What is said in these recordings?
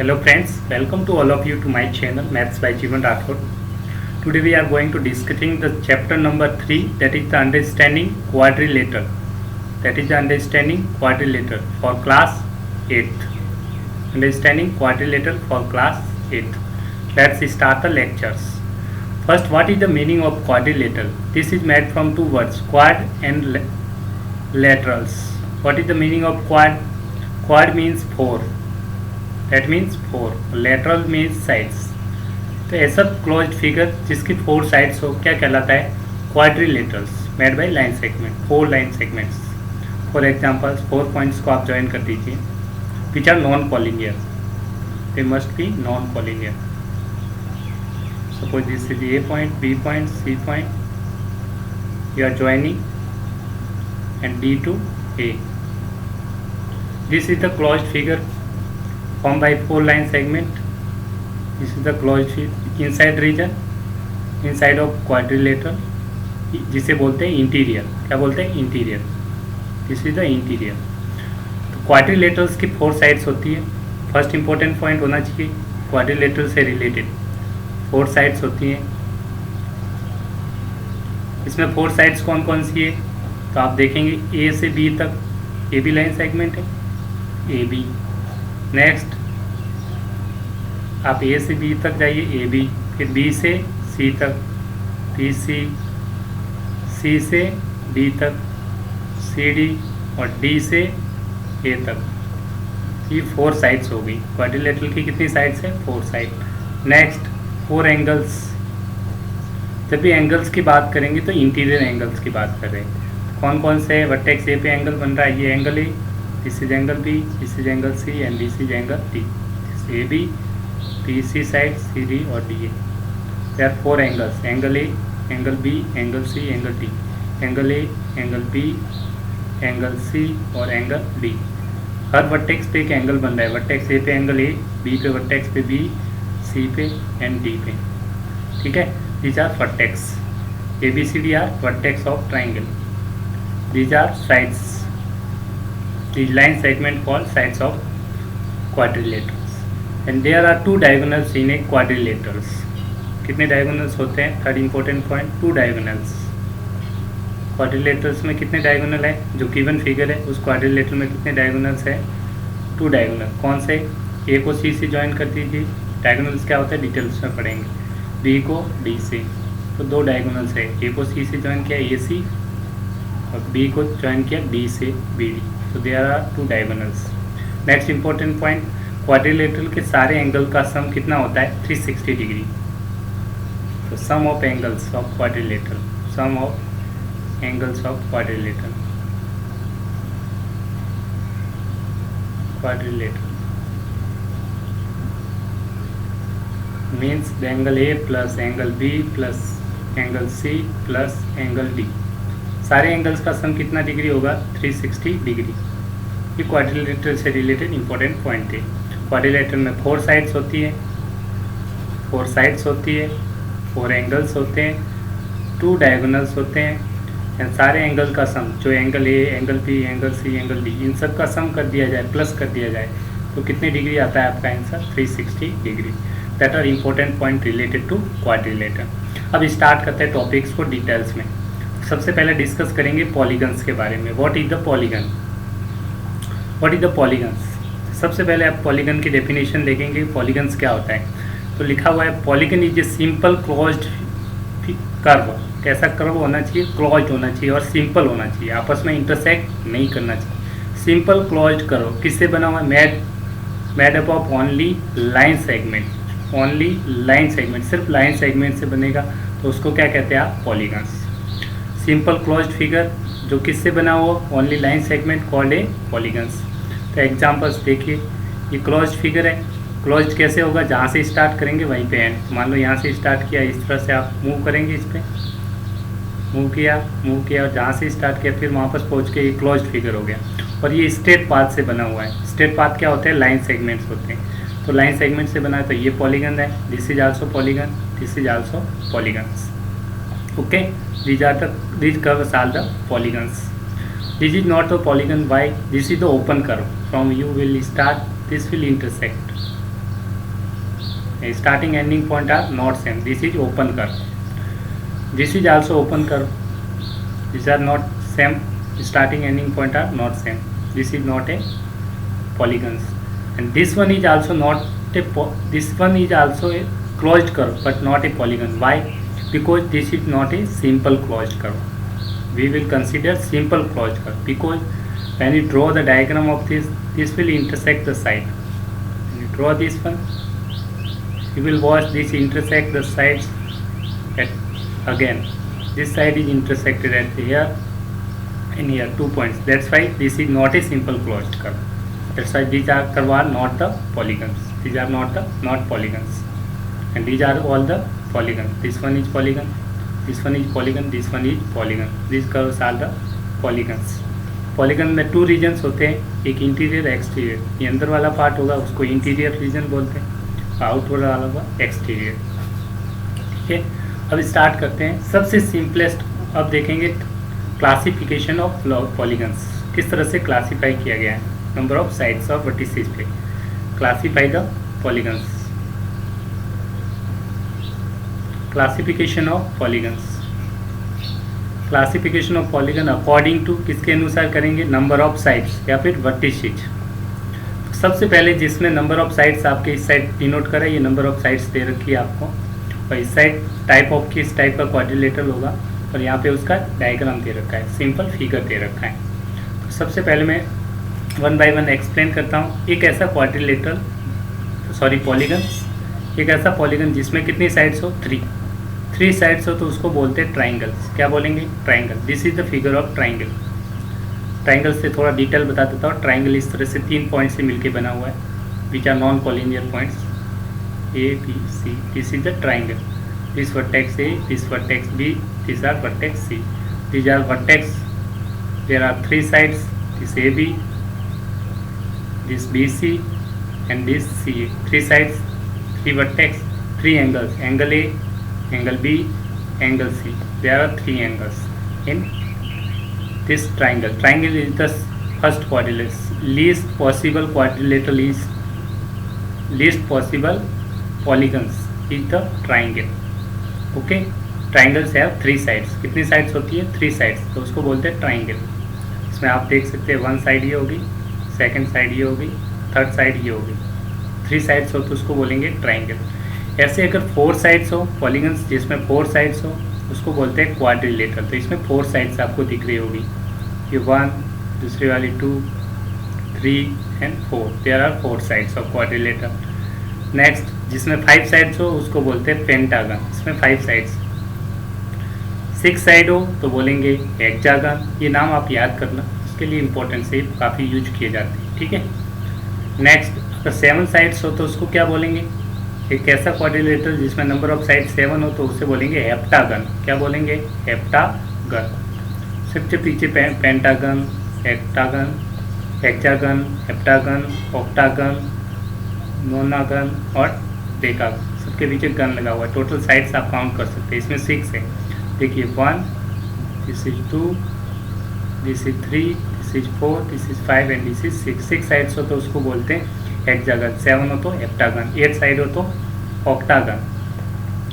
Hello friends, welcome to all of you to my channel Maths by Jeevan Rathod. Today we are going to discussing the chapter number 3, that is the understanding quadrilateral. That is the understanding quadrilateral for class 8th. Understanding quadrilateral for class 8th. Let's start the lectures. First, what is the meaning of quadrilateral? This is made from two words, quad and laterals. What is the meaning of quad? Quad means 4. That means 4. Lateral means sides. तो ऐसा closed figure जिसकी 4 sides हो क्या कहलाता है? Quadrilaterals made by line segment, 4 line segments. For example 4 points को आप join कर दीजिए which are non collinear. They must be non collinear. Suppose this is A point, B point, C point. You are joining and D to A. This is the closed figure formed by 4 line segment. This is the closed inside region, inside of quadrilateral, जिसे बोलते हैं interior. क्या बोलते हैं? Interior. This is the interior. तो quadrilaterals की 4 sides होती है. फर्स्ट इंपॉर्टेंट पॉइंट होना चाहिए क्वाड्रिलेटरल से रिलेटेड 4 साइड्स होती हैं. इसमें 4 साइड्स कौन कौन सी है? तो आप देखेंगे ए से बी तक ए बी लाइन सेगमेंट है, ए बी. नेक्स्ट आप ए से बी तक जाइए, ए बी. फिर बी से सी तक, बी सी. सी से डी तक, सी डी. और डी से ए तक. ये 4 साइड्स हो गई. क्वाड्रिलेटरल की कितनी साइड्स है? 4 साइड. Next 4 angles. जब भी एंगल्स की बात करेंगे तो इंटीरियर एंगल्स की बात कर रहे हैं. कौन कौन से है? वर्टेक्स ए पे एंगल बन रहा है, ये angle A. This is angle B, this is angle C and this is angle D. This A B, B C side, C D और D A. There are 4 angles. Angle A, angle B, angle C, angle D. Angle A, angle B, angle C और angle D. हर vertex पे एक angle बन रहा है. Vertex A पे angle A, B पे vertex पे बी, सी पे एंड डी पे. ठीक है. These are vertex. A B C D are vertex of triangle. These are sides. These line segment called sides of quadrilaterals. And there are 2 diagonals in a quadrilaterals. कितने diagonals होते हैं? Third important point, 2 diagonals. quadrilaterals में कितने diagonal है? जो given figure है उस quadrilateral में कितने diagonals है? 2 diagonal. कौन से? A को C से ज्वाइन कर दीजिए. diagonals क्या होता है डिटेल्स में पढ़ेंगे. B को D से. तो 2 diagonals है. A को C से ज्वाइन किया AC और बी को ज्वाइन किया डी से बी डी. तो there are 2 diagonals. Next important point, quadrilateral के सारे एंगल का सम कितना होता है? 360 डिग्री. तो sum of angles of quadrilateral, sum of angles of quadrilateral. Quadrilateral means the angle A plus angle B plus angle C plus angle D. सारे angles का sum कितना डिग्री होगा? 360 डिग्री. ये क्वाड्रिलेटरल से रिलेटेड इंपॉर्टेंट पॉइंट है. Quadrilateral में 4 sides होती है, 4 साइड्स होती है, 4 एंगल्स होते हैं, 2 डायगोनल्स होते हैं. एंड सारे एंगल का सम, जो angle A, angle B, angle C, angle D, इन सब का सम कर दिया जाए, प्लस कर दिया जाए, तो कितने डिग्री आता है आपका answer? 360 degree. That are important point related to quadrilateral. अब स्टार्ट करते हैं टॉपिक्स को डिटेल्स में. सबसे पहले डिस्कस करेंगे पॉलीगन्स के बारे में. What is the polygon? What is the polygons? सबसे पहले आप पॉलीगन की डेफिनेशन देखेंगे. पॉलीगन्स क्या होता है? तो लिखा हुआ है polygon is a simple closed curve. कैसा कर्व होना चाहिए? क्लोज्ड होना चाहिए और सिंपल होना चाहिए, आपस में इंटरसेक्ट नहीं करना चाहिए. सिंपल क्लोज्ड कर्व किससे बना हुआ है? Made up of only line segment. Only line segment, सिर्फ लाइन सेगमेंट से बनेगा तो उसको क्या कहते हैं आप? पॉलीगन्स. सिंपल क्लोज्ड फिगर जो किससे बना हुआ? Only line segment called a polygons. तो एग्जांपल्स देखिए. ये क्लोज्ड फिगर है. क्लोज्ड कैसे होगा? जहाँ से स्टार्ट करेंगे वहीं पे एंड. मान लो यहाँ से स्टार्ट किया, इस तरह से आप मूव करेंगे, इस पर मूव किया और जहाँ से स्टार्ट किया फिर वापस पहुँच के ये क्लोज्ड फिगर हो गया. और ये स्ट्रेट पाथ से बना हुआ है. स्ट्रेट पाथ क्या होते हैं? लाइन सेगमेंट्स होते हैं. तो लाइन सेगमेंट से बना है तो ये पॉलीगन है. This is also polygon, this is also polygons. Okay, these curves are the polygons. This is not a polygon. Why? This is the open curve. From you will start, this will intersect. starting ending point are not same. This is open curve, this is also open curve, these are not same, starting ending point are not same, this is not a polygons, and this one is also not a this one is also a closed curve but not a polygon. Why? Because this is not a simple closed curve. We will consider simple closed curve because when you draw the diagram of this will intersect the side. When you draw this one, you will watch this intersect the sides at again. This side is intersected at here and here, 2 points. That's why this is not a simple closed curve. That's why these are curve are not the polygons. These are not polygons, and these are all the polygons. This one is polygon, this one is polygon, this one is polygon. These curves are the polygons. Polygon में 2 regions होते हैं, एक interior exterior. ये अंदर वाला part होगा उसको interior reason बोलते हैं, आउटवर्ड वाला होगा एक्सटीरियर. ठीक है, अब स्टार्ट करते हैं. सबसे सिंपलेस्ट अब देखेंगे क्लासिफिकेशन ऑफ पॉलीगन्स, किस तरह से क्लासीफाई किया गया है. Number of sides of vertices पे classify the polygons. Classification of polygons, classification of polygon according to किसके अनुसार करेंगे, नंबर ऑफ साइड्स या फिर वर्टिसेज. सबसे पहले जिसमें नंबर ऑफ साइड्स आपके इस साइड डिनोट करा है, ये नंबर ऑफ साइड्स दे रखी है आपको, और इस साइड टाइप ऑफ किस टाइप का क्वाड्रिलेटरल होगा, और यहाँ पे उसका डायग्राम दे रखा है, सिंपल फिगर दे रखा है. तो सबसे पहले मैं 1 बाय 1 एक्सप्लेन करता हूँ. एक ऐसा क्वाड्रिलेटरल पॉलीगन, एक ऐसा पॉलीगन जिसमें कितनी साइड्स हो, 3 साइड्स हो तो उसको बोलते हैं ट्राइंगल्स. क्या बोलेंगे, triangle. This is the figure of triangle. Triangle से थोड़ा डिटेल बता देता हूँ. ट्राइंगल इस तरह से 3 पॉइंट से मिलके बना हुआ है, which are non collinear points A, B, C. This is the triangle. This vertex A, this vertex B, this are vertex C. This are vertex. There are 3 sides, this AB, this BC and this CA. 3 sides, 3 vertex, 3 angles, angle A, angle B, angle C. There are 3 angles in this triangle. Triangle is the first quadrilateral. Least possible quadrilateral is least possible polygons is the triangle. Okay, triangles have 3 sides. कितनी sides होती है, 3 sides. तो उसको बोलते हैं triangle. इसमें आप देख सकते हैं 1 साइड ये होगी, सेकंड साइड ये होगी, थर्ड साइड ये होगी. 3 साइड्स हो तो उसको बोलेंगे ट्राइंगल. ऐसे अगर 4 साइड्स हो, पॉलीगन्स जिसमें 4 साइड्स हो उसको बोलते हैं क्वाड्रिलेटरल. तो इसमें 4 साइड्स आपको दिख रही होगी, ये 1, दूसरी वाली 2, 3 and 4. There are 4 sides of quadrilateral. Next जिसमें 5 साइड्स हो उसको बोलते हैं पेंटागन. इसमें 5 साइड्स. 6 साइड हो तो बोलेंगे हेक्सागन. ये नाम आप याद करना, उसके लिए इंपॉर्टेंस है, काफ़ी यूज किए जाते हैं. ठीक है. नेक्स्ट अगर 7 साइड्स हो तो उसको क्या बोलेंगे, एक ऐसा क्वाड्रिलेटरल जिसमें नंबर ऑफ साइड 7 हो तो उसे बोलेंगे हेप्टागन. क्या बोलेंगे, हेप्टागन. सबसे पीछे pentagon, hectagon, hexagon, heptagon, octagon, nonagon और डेकागन. सबके पीछे गन लगा हुआ है. टोटल साइड्स आप काउंट कर सकते हैं. इसमें 6 है. देखिए 1, this is 2, this is 3, this is 4, this is 5 and this is 6. 6 sides हो तो उसको बोलते हैं हेक्सागन. 7 हो तो हेप्टागन, 8 साइड हो तो ऑक्टागन.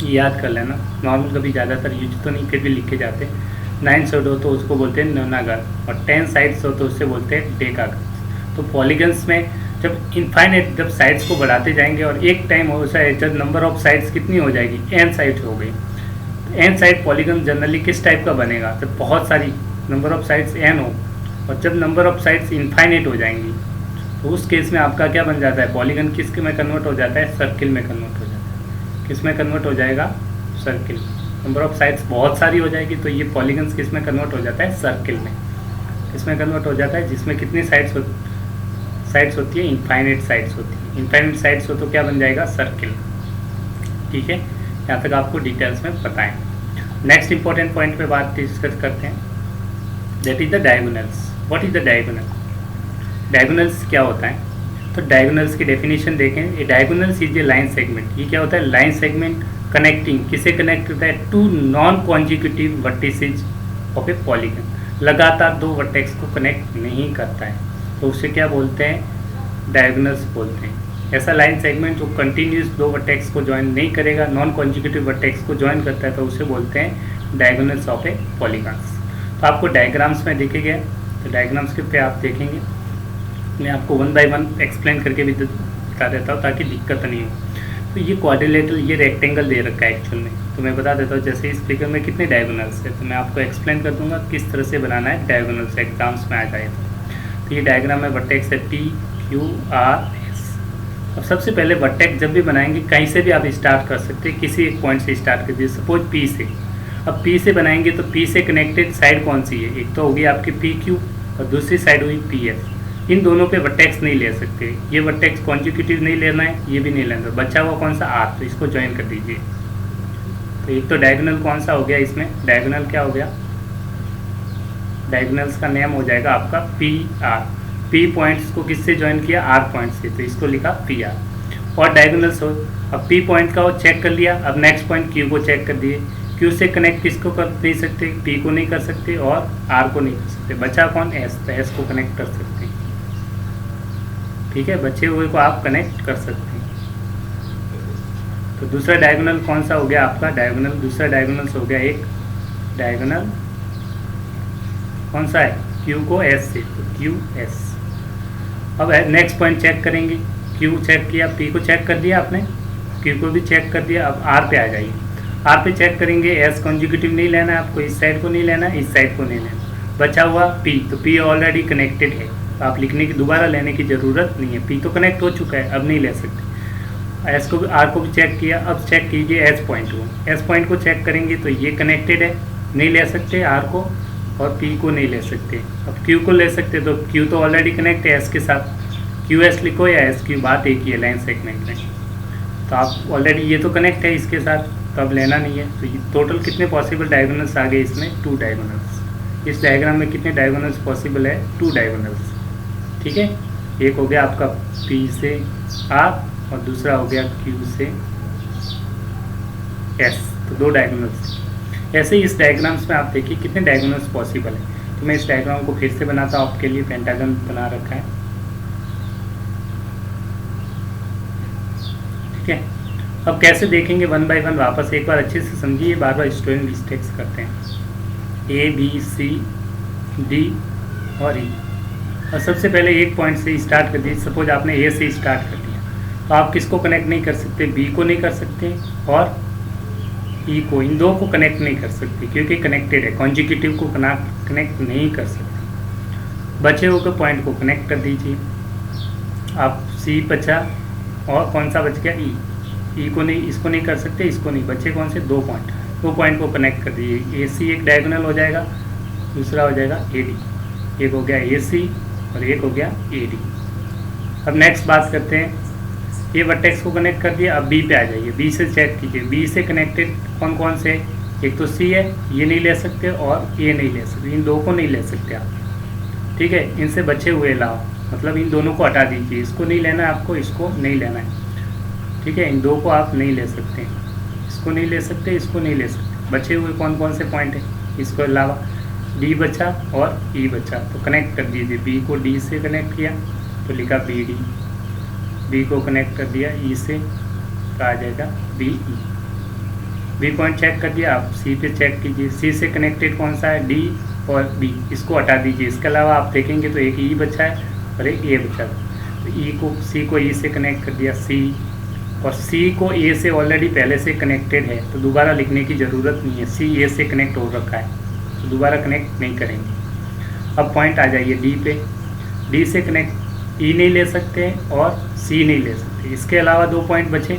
याद कर लेना, नॉर्मल कभी ज़्यादातर यूज तो नहीं, फिर भी लिखे जाते हैं. 9 साइड हो तो उसको बोलते हैं नोनागन, और 10 साइड्स हो तो उससे बोलते हैं डेकागन. तो पॉलीगन्स में जब इनफाइनाइट जब साइड्स को बढ़ाते जाएंगे और एक टाइम हो जाए जब नंबर ऑफ साइड्स कितनी हो जाएगी, n साइड हो गई. n साइड पॉलीगन जनरली किस टाइप का बनेगा, जब बहुत सारी नंबर ऑफ साइड्स n हो, और जब नंबर ऑफ साइड्स इनफाइनाइट हो जाएंगी तो उस केस में आपका क्या बन जाता है, पॉलीगन किस में कन्वर्ट हो जाता है, सर्किल में कन्वर्ट हो जाता है. किस में कन्वर्ट हो जाएगा, सर्किल. नंबर ऑफ साइड्स बहुत सारी हो जाएगी तो ये पॉलीगन्स किस में कन्वर्ट हो जाता है, सर्किल में. इसमें कन्वर्ट हो जाता है जिसमें कितनी साइड्स होती है, इनफाइनाइट साइड्स होती है. इनफाइनाइट साइड्स हो तो क्या बन जाएगा, सर्किल. ठीक है, यहाँ तक आपको डिटेल्स में पता है. नेक्स्ट इंपॉर्टेंट पॉइंट पे बात डिस्कस करते हैं, that is the diagonals. What is the diagonal. Diagonals क्या होता है, तो डायगोनल्स की डेफिनेशन देखें. A diagonals is a line segment. ये क्या होता है, लाइन सेगमेंट कनेक्टिंग, किसे कनेक्ट करता है, 2 non consecutive vertices of a polygon. लगातार 2 वर्टेक्स को कनेक्ट नहीं करता है तो उसे क्या बोलते हैं, डायगोनल्स बोलते हैं. ऐसा लाइन सेगमेंट जो कंटिन्यूस दो वर्टेक्स को ज्वाइन नहीं करेगा, नॉन कॉन्जिक्यूटिव वर्टेक्स को ज्वाइन करता है, तो उसे बोलते हैं डायगोनल्स ऑफ ए पॉलीगॉन्स। तो आपको डायग्राम्स में देखेंगे, तो डायग्राम्स के पे आप देखेंगे, मैं आपको वन बाय वन एक्सप्लेन करके भी बता देता हूँ ताकि दिक्कत नहीं हो। तो ये क्वाड्रिलेटरल, ये रेक्टेंगल दे रखा है एक्चुअल में, तो मैं बता देता हूँ जैसे इस फिगर में कितने डायगोनल्स है, तो मैं आपको एक्सप्लेन कर दूंगा किस तरह से बनाना है डायगोनल्स, एग्जाम्स में आ जाए तो ये डायग्राम में वर्टेक्स है P Q R S। अब सबसे पहले वर्टेक्स जब भी बनाएंगे कहीं से भी आप स्टार्ट कर सकते हैं, किसी एक पॉइंट से स्टार्ट कर दीजिए, सपोज P से। अब P से बनाएंगे तो P से कनेक्टेड साइड कौन सी है, एक तो होगी आपकी PQ और दूसरी साइड हुई PS। इन दोनों पे वर्टेक्स नहीं ले सकते, ये वर्टेक्स कॉन्जिक्यूटिव नहीं लेना है, ये भी नहीं लेना, बचा हुआ कौन सा R, तो इसको ज्वाइन कर दीजिए। तो एक तो डायगोनल कौन सा हो गया, इसमें डायगोनल क्या हो गया, डायगोनल्स का नेम हो जाएगा आपका PR। P पॉइंट्स को किससे ज्वाइन किया, R पॉइंट से, तो इसको लिखा PR। और डायगोनल्स हो, अब P पॉइंट का वो चेक कर लिया, अब नेक्स्ट पॉइंट Q को चेक कर दिए। Q से कनेक्ट किसको कर नहीं सकते, P को नहीं कर सकते और R को नहीं कर सकते, बचा कौन S, तो S को कनेक्ट कर सकते हैं। ठीक है, बचे हुए को आप कनेक्ट कर सकते हैं। तो दूसरा डायगोनल कौन सा हो गया आपका, डायगोनल, दूसरा डायगोनल हो गया एक डायगोनल कौन सा है, Q को S से, तो QS। अब नेक्स्ट पॉइंट चेक करेंगे, Q चेक किया, P को चेक कर दिया आपने, Q को भी चेक कर दिया, अब R पे आ जाइए। R पे चेक करेंगे, S कॉन्जिक्यूटिव नहीं लेना है आपको, इस साइड को नहीं लेना है, इस साइड को नहीं लेना, बचा हुआ P, तो P ऑलरेडी कनेक्टेड है, तो आप लिखने की दोबारा लेने की ज़रूरत नहीं है, P तो कनेक्ट हो चुका है, अब नहीं ले सकते। S को भी, R को भी चेक किया, अब चेक कीजिए S पॉइंट को, S पॉइंट को चेक करेंगे तो ये कनेक्टेड है, नहीं ले सकते R को, और P को नहीं ले सकते। अब Q को ले सकते, तो Q तो ऑलरेडी कनेक्ट है S के साथ, QS लिखो या SQ, बात एक ही है लाइन सेगमेंट में, तो आप ऑलरेडी ये तो कनेक्ट है इसके साथ, तो अब लेना नहीं है। तो ये टोटल कितने पॉसिबल डायगोनल्स आ गए इसमें, 2 डायगोनल्स। इस डायग्राम में कितने डायगोनल्स पॉसिबल है, 2 डायगोनल्स। ठीक है, एक हो गया आपका P से R और दूसरा हो गया Q से S, तो 2 डायगोनल्स। ऐसे ही इस डायग्राम्स में आप देखिए कितने डायगोनल्स पॉसिबल है। तो मैं इस डायग्राम को फिर से बनाता हूँ आपके लिए, पेंटागन बना रखा है। ठीक है, अब कैसे देखेंगे वन बाय वन, वापस एक बार अच्छे से समझिए, बार बार स्टूडेंट मिस्टेक्स करते हैं। A B C D और E, और सबसे पहले एक पॉइंट से स्टार्ट कर दीजिए, सपोज आपने A से स्टार्ट कर दिया, तो आप किसको कनेक्ट नहीं कर सकते, B को नहीं कर सकते और E को, इन दो को कनेक्ट नहीं कर सकते क्योंकि कनेक्टेड है, कॉन्जिक्यूटिव को कनेक्ट नहीं कर सकते। बचे हुए पॉइंट को कनेक्ट कर दीजिए आप, C बचा और कौन सा बच गया, E को नहीं, इसको नहीं कर सकते, इसको नहीं, बचे कौन से, 2 पॉइंट, 2 पॉइंट को कनेक्ट कर दीजिए। AC एक डायगोनल हो जाएगा, दूसरा हो जाएगा AD, एक हो गया AC और एक हो गया AD। अब नेक्स्ट बात करते हैं, ये वर्टेक्स को कनेक्ट कर दिया, अब B पे आ जाइए, B से चेक कीजिए, B से कनेक्टेड कौन कौन से, एक तो C है, ये नहीं ले सकते और A नहीं ले सकते, इन 2 को नहीं ले सकते आप। ठीक है, इनसे बचे हुए लाओ, मतलब इन दोनों को हटा दीजिए, इसको नहीं लेना है आपको, इसको नहीं लेना है। ठीक है, इन 2 को आप नहीं ले सकते, इसको नहीं ले सकते, इसको नहीं ले सकते। बचे हुए कौन कौन से पॉइंट है, इसको अलावा D बचा और E बचा, तो कनेक्ट कर दीजिए। B को D से कनेक्ट किया तो लिखा BD, B को कनेक्ट कर दिया E से, तो आ जाएगा BE। B पॉइंट चेक कर दिया, आप C पे चेक कीजिए, C से कनेक्टेड कौन सा है, D और B, इसको हटा दीजिए। इसके अलावा आप देखेंगे तो एक E बचा है और एक A बचा है, तो E को, C को E से कनेक्ट कर दिया, C, और C को A से ऑलरेडी पहले से कनेक्टेड है, तो दोबारा लिखने की ज़रूरत नहीं है, C A से कनेक्ट हो रखा है, तो दोबारा कनेक्ट नहीं करेंगे। अब पॉइंट आ जाइए D पे, D से कनेक्ट E नहीं ले सकते और C नहीं ले सकते। इसके अलावा 2 पॉइंट बचे,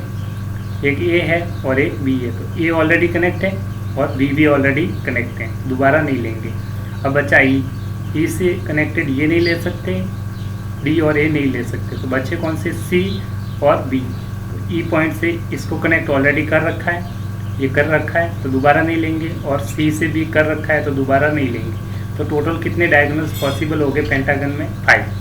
एक A है और एक B है, तो A ऑलरेडी कनेक्ट है और B भी ऑलरेडी कनेक्ट है, दोबारा नहीं लेंगे। अब बचा E से कनेक्टेड ये नहीं ले सकते, D और A नहीं ले सकते, तो बचे कौन से, C और B। तो E पॉइंट से इसको कनेक्ट ऑलरेडी कर रखा है, ये कर रखा है, तो दोबारा नहीं लेंगे, और C से भी कर रखा है, तो दोबारा नहीं लेंगे। तो टोटल कितने डायगोनल्स पॉसिबल हो गए पेंटागन में, 5।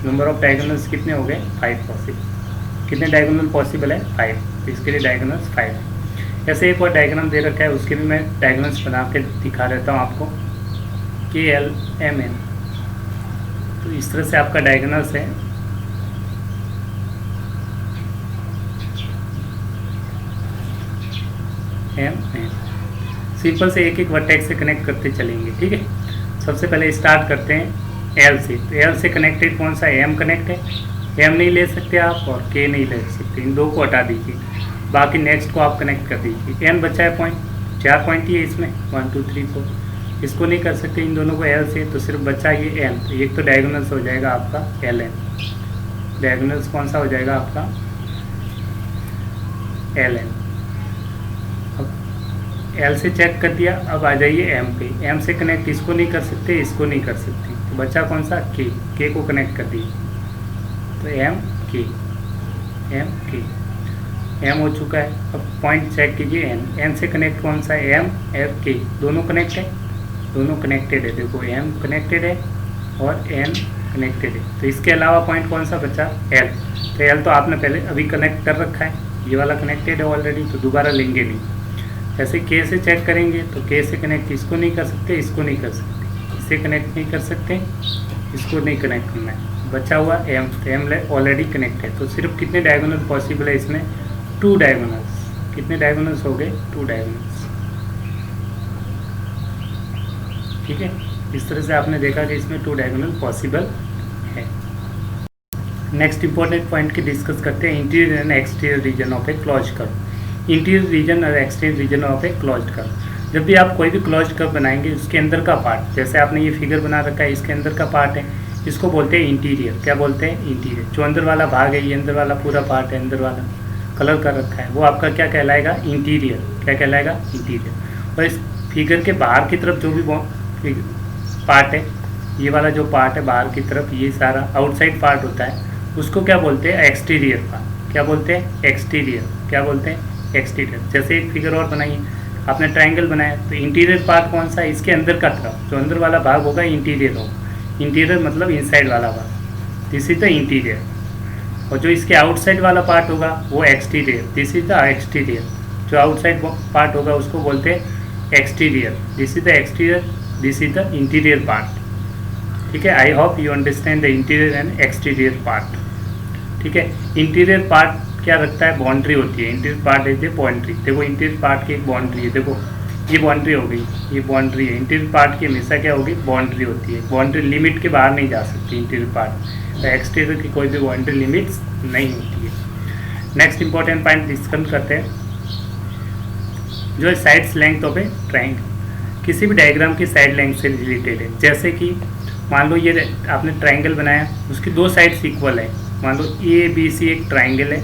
नंबर ऑफ डायगोनल्स कितने हो गए, 5 पॉसिबल। कितने डायगोनल पॉसिबल है, 5, तो इसके लिए डायगोनल्स 5। ऐसे एक और डायग्राम दे रखा है, उसके भी मैं डायगोनल्स बना के दिखा देता हूँ आपको, KLMN। तो इस तरह से आपका डायगोनल्स है, एम एन। सिंपल से एक एक वर्टेक्स से कनेक्ट करते चलेंगे, ठीक है। सबसे पहले स्टार्ट करते हैं एल से। तो एल से कनेक्टेड कौन सा, एम कनेक्ट है, एम नहीं ले सकते आप और के नहीं ले सकते, इन दो को हटा दीजिए, बाकी नेक्स्ट को आप कनेक्ट कर दीजिए। एन बचा है पॉइंट, 4 पॉइंट ही है इसमें, 1 2 3 4, इसको नहीं कर सकते इन दोनों को एल से, तो सिर्फ बचा ये एन। तो एक तो डायगोनल्स हो जाएगा आपका एल एन, डायगोनल्स कौन सा हो जाएगा आपका एल एन। अब एल से चेक कर दिया, अब आ जाइए एम पे। एम से कनेक्ट इसको नहीं कर सकते, इसको नहीं कर सकते, तो बचा कौन सा के को कनेक्ट कर दीजिए। तो एम के एम हो चुका है। अब पॉइंट चेक कीजिए एन से कनेक्ट कौन सा, एम एफ के, दोनों कनेक्ट है, दोनों कनेक्टेड है। देखो एम कनेक्टेड है और एन कनेक्टेड है। तो इसके अलावा पॉइंट कौन सा बचा, एल। तो एल तो आपने पहले अभी कनेक्ट कर रखा है, ये वाला कनेक्टेड है ऑलरेडी, तो दोबारा लेंगे नहीं। ऐसे के से चेक करेंगे तो के से कनेक्ट इसको नहीं कर सकते, इसको नहीं कर सकते, इससे कनेक्ट नहीं कर सकते, इसको नहीं कनेक्ट करना है। बचा हुआ एम, तो एम ऑलरेडी कनेक्ट है। तो सिर्फ कितने डायगोनल पॉसिबल है इसमें, 2 डायगोनल्स। कितने डायगोनल्स हो गए, 2 डायगोनल्स, ठीक है। इस तरह से आपने देखा कि इसमें 2 डायगोनल पॉसिबल है। नेक्स्ट इंपॉर्टेंट पॉइंट की डिस्कस करते हैं, interior and exterior region of a closed curve. Interior region और exterior region of a closed curve. जब भी आप कोई भी क्लोज्ड कर्व बनाएंगे, उसके अंदर का पार्ट, जैसे आपने ये फिगर बना रखा है, इसके अंदर का पार्ट है, इसको बोलते हैं इंटीरियर। क्या बोलते हैं, इंटीरियर। जो अंदर वाला भाग है, ये अंदर वाला पूरा पार्ट है, अंदर वाला कलर कर रखा है, वो आपका क्या कहलाएगा, इंटीरियर। क्या कहलाएगा, इंटीरियर। और इस फिगर के बाहर की तरफ जो भी पार्ट है, ये वाला जो पार्ट है बाहर की तरफ, ये सारा आउटसाइड पार्ट होता है, उसको क्या बोलते हैं, एक्सटीरियर पार्ट। क्या बोलते हैं, एक्सटीरियर। क्या बोलते हैं, एक्सटीरियर। जैसे एक फिगर और बनाइए, आपने ट्राइंगल बनाया, तो इंटीरियर पार्ट कौन सा है, इसके अंदर का तरफ जो अंदर वाला भाग होगा इंटीरियर होगा। इंटीरियर मतलब इनसाइड वाला भाग, दिस इज द इंटीरियर। और जो इसके आउटसाइड वाला पार्ट होगा वो exterior, this is the exterior. जो आउटसाइड पार्ट होगा उसको बोलते हैं exterior, this is the exterior, this is the interior part, ठीक है। आई hope you understand the interior and exterior part, ठीक है। इंटीरियर पार्ट क्या रखता है, बाउंड्री होती है। इंटीरियर पार्ट है बाउंड्री। देखो इंटीरियर पार्ट की एक बाउंड्री है, देखो ये बाउंड्री हो गई, ये बाउंड्री है। इंटीरियर पार्ट की हमेशा क्या होगी, बाउंड्री होती है। बाउंड्री लिमिट के बाहर नहीं जा सकती इंटीरियर पार्ट, तो एक्सटीरियर की कोई भी बाउंड्री लिमिट्स नहीं होती है। नेक्स्ट इंपॉर्टेंट पॉइंट डिस्कस करते हैं, जो है sides length of A triangle. किसी भी डायग्राम की साइड लेंथ से रिलेटेड है। जैसे कि मान लो ये आपने ट्राइंगल बनाया, उसकी 2 साइड्स इक्वल है। मान लो ए बी सी एक ट्राइंगल है,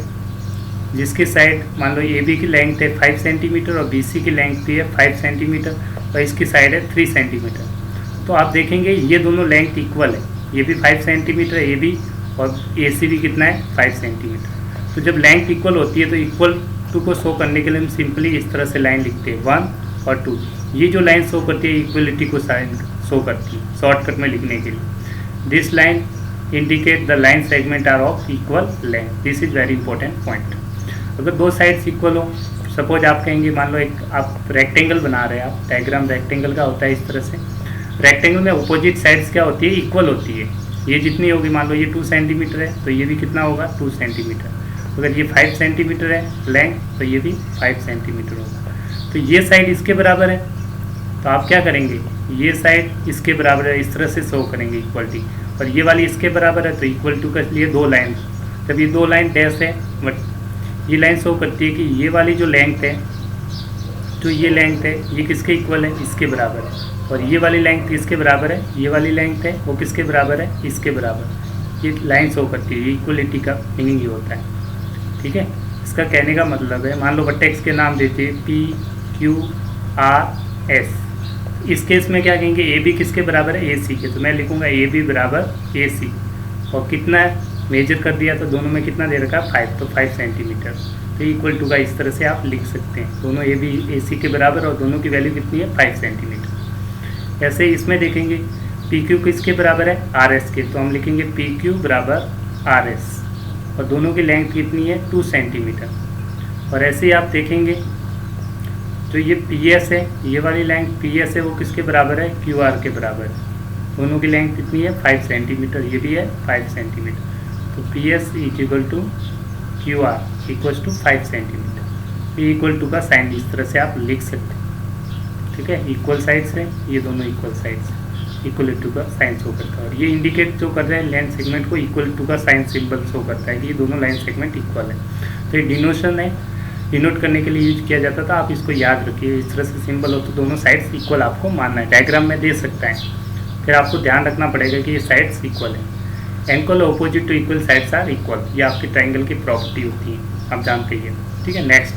जिसकी साइड मान लो ए बी की लेंथ है 5 सेंटीमीटर और बी सी की लेंथ भी है 5 सेंटीमीटर और इसकी साइड है 3 सेंटीमीटर। तो आप देखेंगे ये दोनों लेंथ इक्वल है, ये भी 5 सेंटीमीटर ए बी और ए सी भी कितना है 5 सेंटीमीटर। तो जब लेंथ इक्वल होती है तो इक्वल टू को शो करने के लिए हम सिंपली इस तरह से लाइन लिखते हैं 1 और 2। ये जो लाइन शो करती है इक्वलिटी को शो करती है शॉर्टकट में लिखने के लिए। This line indicate the line segment are of equal length, this is very important point. अगर 2 साइड्स इक्वल हो, सपोज आप कहेंगे, मान लो एक आप रेक्टेंगल बना रहे हैं, आप डायग्राम रेक्टेंगल का होता है इस तरह से। रेक्टेंगल में अपोजिट साइड्स क्या होती है, इक्वल होती है। ये जितनी होगी, मान लो ये 2 सेंटीमीटर है तो ये भी कितना होगा 2 सेंटीमीटर। अगर ये 5 सेंटीमीटर है लेंथ तो ये भी 5 सेंटीमीटर होगा। तो ये साइड इसके बराबर है, तो आप क्या करेंगे, ये साइड इसके बराबर है, इस तरह से शो करेंगे इक्वलिटी। और ये वाली इसके बराबर है, तो इक्वल टू के लिए 2 लाइन। जब ये 2 लाइन डैश है, बट ये लाइन शो करती है कि ये वाली जो लेंथ है, जो ये लेंथ है, ये किसके इक्वल है, इसके बराबर है। और ये वाली लेंथ किसके बराबर है, ये वाली लेंथ है वो किसके बराबर है, इसके बराबर। ये लाइन शो करती है, ये इक्वलिटी का मीनिंग ये होता है, ठीक है। इसका कहने का मतलब है, मान लो वर्टेक्स के नाम देते हैं P Q R S। इस केस में क्या कहेंगे, ए बी किसके बराबर है, ए सी के। तो मैं लिखूंगा ए बी बराबर ए सी। और कितना मेजर कर दिया तो दोनों में कितना दे रखा है 5, तो 5 सेंटीमीटर। तो इक्वल टू का इस तरह से आप लिख सकते हैं, दोनों ए बी ए सी के बराबर और दोनों की वैल्यू कितनी है 5 सेंटीमीटर। ऐसे इसमें देखेंगे पी क्यू किसके बराबर है, आर एस के। तो हम लिखेंगे पी क्यू बराबर आर एस और दोनों की लेंथ कितनी है 2 सेंटीमीटर। और ऐसे ही आप देखेंगे जो ये पी एस है, ये वाली लेंथ पी एस है वो किसके बराबर है, क्यू आर के बराबर है। दोनों की लेंथ कितनी है 5 सेंटीमीटर, ये भी है 5 सेंटीमीटर। तो P S is equal to Q R equals to 5 centimetre. ये इक्वल टू का साइन इस तरह से आप लिख सकते हैं, ठीक है। इक्वल साइड्स है, ये दोनों इक्वल साइड्स, इक्वल टू का साइन शो करता है। और ये इंडिकेट जो कर रहा है लाइन सेगमेंट को इक्वल टू का साइन सिंबल शो करता है कि ये दोनों लाइन सेगमेंट इक्वल है। तो ये डिनोशन है, डिनोट करने के लिए यूज किया जाता था। आप इसको याद रखिए, इस तरह से सिंबल हो तो दोनों साइड्स इक्वल आपको मानना है। डायग्राम में दे सकता है, फिर आपको ध्यान रखना पड़ेगा कि ये साइड्स इक्वल है। Angle opposite to equal sides are equal, ये आपकी ट्राइंगल की प्रॉपर्टी होती है, आप जानते ही हैं, ठीक है। नेक्स्ट,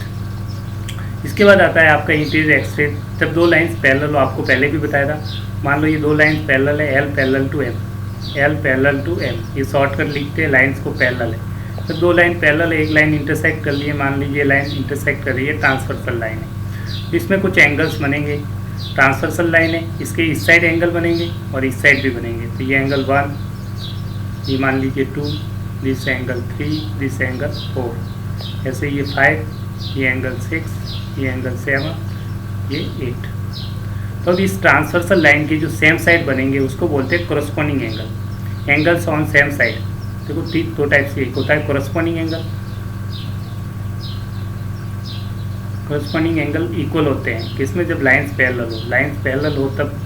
इसके बाद आता है आपका इंटीरियर एक्सट्रेट। जब दो लाइंस पैरेलल हो, आपको पहले भी बताया था, मान लो ये दो लाइंस पैरेलल है, L parallel to M, L parallel to M, ये शॉर्ट कर लिखते हैं लाइंस को पैरेलल है। तो दो लाइन पैरेलल है, एक लाइन इंटरसेक्ट कर ली है, मान लीजिए लाइन इंटरसेक्ट कर रही है, ट्रांसवर्सल लाइन है। तो इसमें कुछ एंगल्स बनेंगे, ट्रांसवर्सल लाइन है, इसके इस साइड एंगल बनेंगे और इस साइड भी बनेंगे। तो ये एंगल 1, ये मान लीजिए 2, दिस एंगल 3, दिस एंगल 4, ऐसे ये 5, ये एंगल 6, ये एंगल 7, ये 8। तो अब इस ट्रांसवर्सल लाइन की जो सेम साइड बनेंगे उसको बोलते हैं corresponding angle. Angles on same side, देखो दो टाइप से, एक होता है corresponding angle, corresponding angle equal होते हैं किसमें, जब लाइंस पैरेलल हो। लाइंस पैरेलल हो तब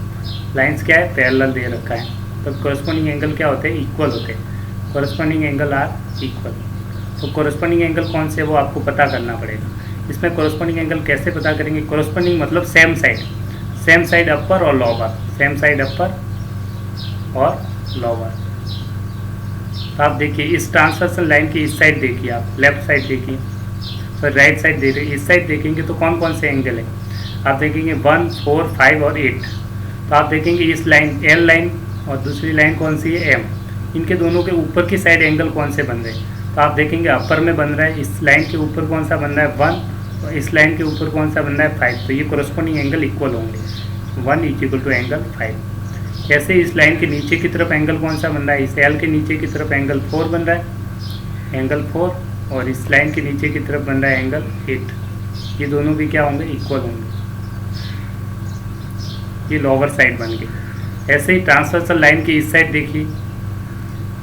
लाइंस क्या है, पैरेलल दे रखा है, तब कोरस्पॉन्डिंग एंगल क्या होते हैं, इक्वल होते हैं। Corresponding angle are equal. तो कोरस्पॉन्डिंग एंगल कौन से वो आपको पता करना पड़ेगा। इसमें कोरस्पॉन्डिंग एंगल कैसे पता करेंगे, कोरस्पॉन्डिंग मतलब सेम साइड अपर और लोअर, सेम साइड अपर और लोअर। तो आप देखिए इस ट्रांसवर्सल लाइन की इस साइड देखिए, आप लेफ्ट साइड देखिए, तो राइट साइड देखिए, इस साइड देखेंगे तो कौन कौन से एंगल है, आप देखेंगे 1, 4, 5 और 8। तो आप देखेंगे इस लाइन एल लाइन और दूसरी लाइन कौन सी है, एम, इनके दोनों के ऊपर की साइड एंगल कौन से बन रहे हैं। तो आप देखेंगे अपर में बन रहा है, इस लाइन के ऊपर कौन सा बन रहा है 1, और इस लाइन के ऊपर कौन सा बन रहा है 5। तो ये कोरस्पॉन्डिंग एंगल इक्वल होंगे, 1 इक्वल टू एंगल 5। ऐसे इस लाइन के नीचे की तरफ एंगल कौन सा बन रहा है, इस एल के नीचे की तरफ एंगल 4 बन रहा है, एंगल 4, और इस लाइन के नीचे की तरफ बन रहा है एंगल 8। ये दोनों भी क्या होंगे, इक्वल होंगे, ये लोअर साइड बन गई। ऐसे ही ट्रांसवर्सल लाइन की इस साइड देखिए,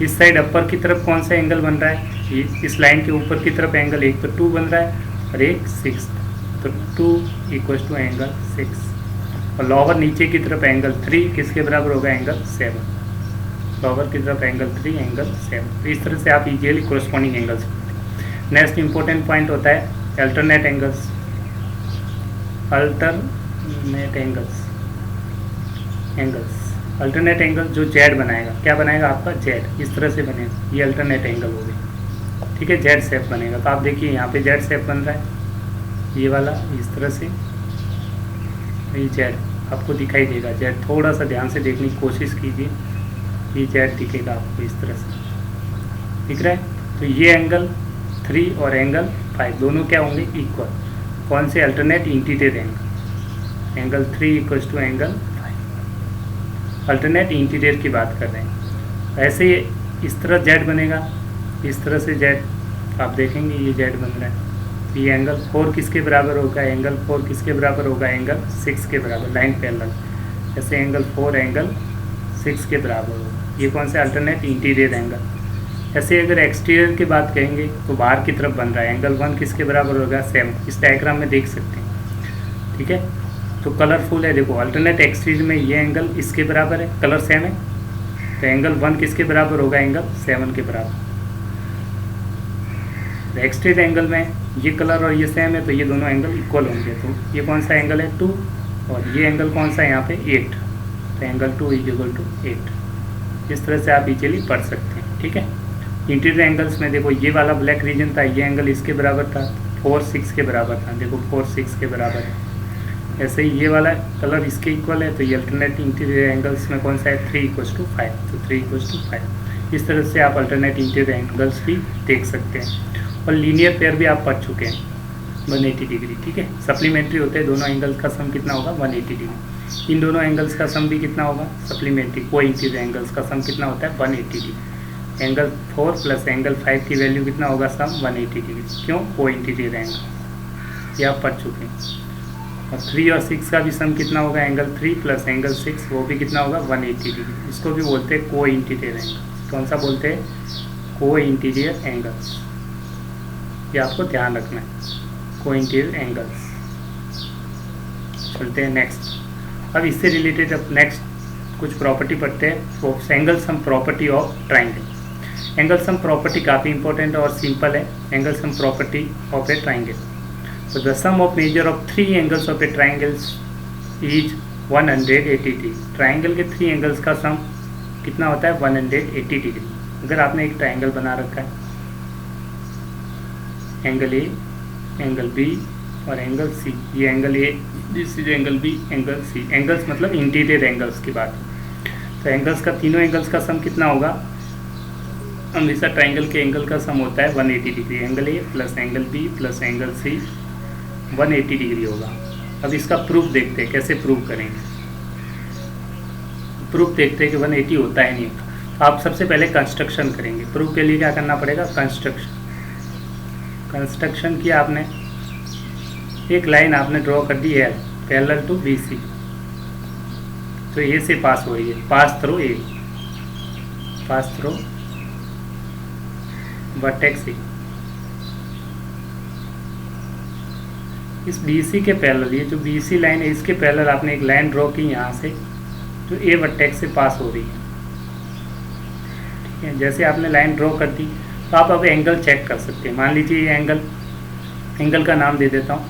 इस साइड अपर की तरफ कौन सा एंगल बन रहा है, इस लाइन के ऊपर की तरफ एंगल एक तो 2 बन रहा है और एक 6, तो 2 इक्वल टू एंगल 6। और लोअर नीचे की तरफ एंगल 3 किसके बराबर होगा, एंगल 7, लोअर की तरफ एंगल 3, एंगल 7। तो इस तरह से आप easily corresponding angles. Next important point होता है alternate angles. Alternate alternate angle जो जेड बनाएगा, क्या बनाएगा आपका, जेड, इस तरह से बनेगा, ये अल्टरनेट एंगल हो गई, ठीक है, जेड शेप बनेगा। तो आप देखिए यहाँ पे जेड शेप बन रहा है, ये वाला इस तरह से, ये जेड आपको दिखाई देगा, जेड थोड़ा सा ध्यान से देखने की कोशिश कीजिए, ये जेड दिखेगा आपको इस तरह से, दिख रहा है। तो ये एंगल 3 और एंगल 5 दोनों क्या होंगे, इक्वल। कौन से, alternate interior angle, angle 3 equal to angle 5, alternate interior की बात कर रहे हैं। ऐसे ही इस तरह जेड बनेगा, इस तरह से जेड आप देखेंगे, ये जेड बन रहा है। तो ये एंगल 4 किसके बराबर होगा, एंगल 4 किसके बराबर होगा, एंगल 6 के बराबर, लाइन पैरेलल। ऐसे एंगल 4 एंगल 6 के बराबर होगा, ये कौन सा, अल्टरनेट इंटीरियर एंगल। ऐसे अगर एक्सटीरियर की बात करेंगे तो बाहर की तरफ बन रहा है, एंगल 1 किसके बराबर होगा, 7, इस डायग्राम में देख सकते हैं, ठीक है। तो कलरफुल है, देखो अल्टरनेट एक्सटीरियर में ये एंगल इसके बराबर है, कलर सेम है, तो एंगल 1 किसके बराबर होगा, एंगल 7 के बराबर। एक्सटीरियर एंगल में ये कलर और ये सेम है, तो ये दोनों एंगल इक्वल होंगे। तो ये कौन सा एंगल है, 2, और ये एंगल कौन सा है यहाँ पे, 8, तो एंगल 2 इक्वल टू 8। इस तरह से आप इजीली पढ़ सकते हैं, ठीक है। इंटीरियर एंगल्स में देखो ये वाला ब्लैक रीजन था, ये एंगल इसके बराबर था, 4, 6 के बराबर था, देखो 4, 6 के बराबर है। ऐसे ही ये वाला कलर इसके इक्वल है, तो ये अल्टरनेट इंटीरियर एंगल्स में कौन सा है, 3 इक्वल टू 5, तो 3 इक्वल टू 5। इस तरह से आप अल्टरनेट इंटीरियर एंगल्स भी देख सकते हैं। और लीनियर पेयर भी आप पढ़ चुके हैं, 180 डिग्री, ठीक है। सप्लीमेंट्री होते हैं, दोनों एंगल्स का सम कितना होगा, 180 डिग्री। इन दोनों एंगल्स का सम भी कितना होगा, सप्लीमेंट्री को इंटीरियर एंगल्स का सम कितना होता है, 180 डिग्री। एंगल 4 प्लस एंगल 5 की वैल्यू कितना होगा, सम 180 डिग्री। क्यों, को इंटीरियर एंगल, ये आप पढ़ चुके हैं। और 3 और 6 का भी सम कितना होगा, एंगल 3 प्लस एंगल 6, वो भी कितना होगा, 180 डिग्री। इसको भी बोलते हैं को इंटीरियर एंगल। कौन सा बोलते हैं, को इंटीरियर एंगल्स, ये आपको ध्यान रखना है, कोइंटेड एंगल्स। चलते हैं नेक्स्ट। अब इससे रिलेटेड अब नेक्स्ट कुछ प्रॉपर्टी पढ़ते हैं। Angle sum property of triangle. Angle sum property काफ़ी इंपॉर्टेंट और सिंपल है। Angle sum property of A triangle. So the sum of measure of three angles of a triangle is 180 degree. Triangle के 3 angles का sum कितना होता है? 180 degree. अगर आपने एक ट्राइंगल बना रखा है, एंगल ए, एंगल बी और एंगल सी, ये angle A, this is angle B, angle C. Angles मतलब इंटीरियर एंगल्स की बात है। तो एंगल्स का, तीनों एंगल्स का सम कितना होगा? हमेशा ट्राइंगल के एंगल का सम होता है 180 degree. Angle A plus angle B plus angle C 180 degree होगा। अब इसका प्रूफ देखते हैं, कैसे प्रूफ करेंगे। प्रूफ देखते हैं कि 180 होता है नहीं होता। तो आप सबसे पहले कंस्ट्रक्शन करेंगे। प्रूफ के लिए क्या करना पड़ेगा? कंस्ट्रक्शन किया आपने, एक लाइन आपने ड्रॉ कर दी है पैरेलल टू बी सी। तो ए से पास हो रही है, pass through a, pass through vertex ए। इस BC के पैरेलल, ये जो BC लाइन है इसके पैरेलल आपने एक लाइन ड्रॉ की यहाँ से, जो A वर्टेक्स से पास हो रही है। ठीक है, जैसे आपने लाइन ड्रॉ कर दी तो आप अब एंगल चेक कर सकते हैं। मान लीजिए ये एंगल का नाम दे देता हूँ,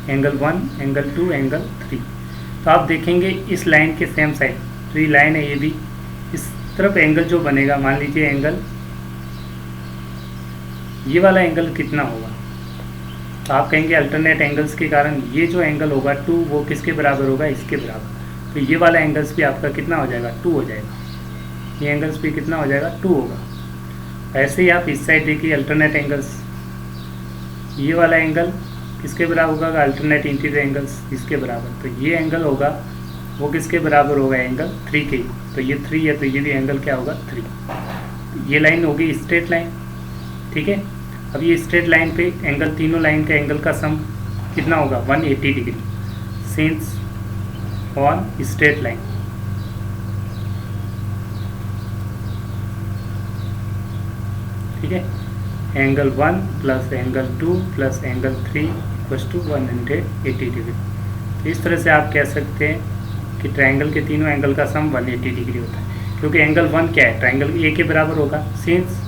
एंगल 1, एंगल 2, एंगल 3। तो आप देखेंगे इस लाइन के सेम साइड, तो ये लाइन है ये भी, इस तरफ एंगल जो बनेगा, मान लीजिए एंगल, ये वाला एंगल कितना होगा? तो आप कहेंगे अल्टरनेट एंगल्स के कारण ये जो एंगल होगा 2, वो किसके बराबर होगा? इसके बराबर। तो ये वाला एंगल्स भी आपका कितना हो जाएगा? 2 हो जाएगा। ये एंगल्स भी कितना हो जाएगा? 2 होगा। ऐसे ही आप इस साइड देखिए अल्टरनेट एंगल्स, ये वाला एंगल किसके बराबर होगा? अल्टरनेट इंटीरियर एंगल्स इसके बराबर। तो ये एंगल होगा वो किसके बराबर होगा? एंगल 3 के। तो ये 3 है तो ये भी एंगल क्या होगा? 3। ये लाइन होगी स्ट्रेट लाइन। ठीक है, अब ये स्ट्रेट लाइन पे एंगल, तीनों लाइन का एंगल का सम कितना होगा? 180 degree since on straight line. ठीक है, angle 1 plus angle 2 plus angle 3 equals to 180 degree. तो इस तरह से आप कह सकते हैं कि ट्राइंगल के तीनों एंगल का सम 180 डिग्री होता है, क्योंकि एंगल 1 क्या है? ट्राइंगल ए के बराबर होगा। Since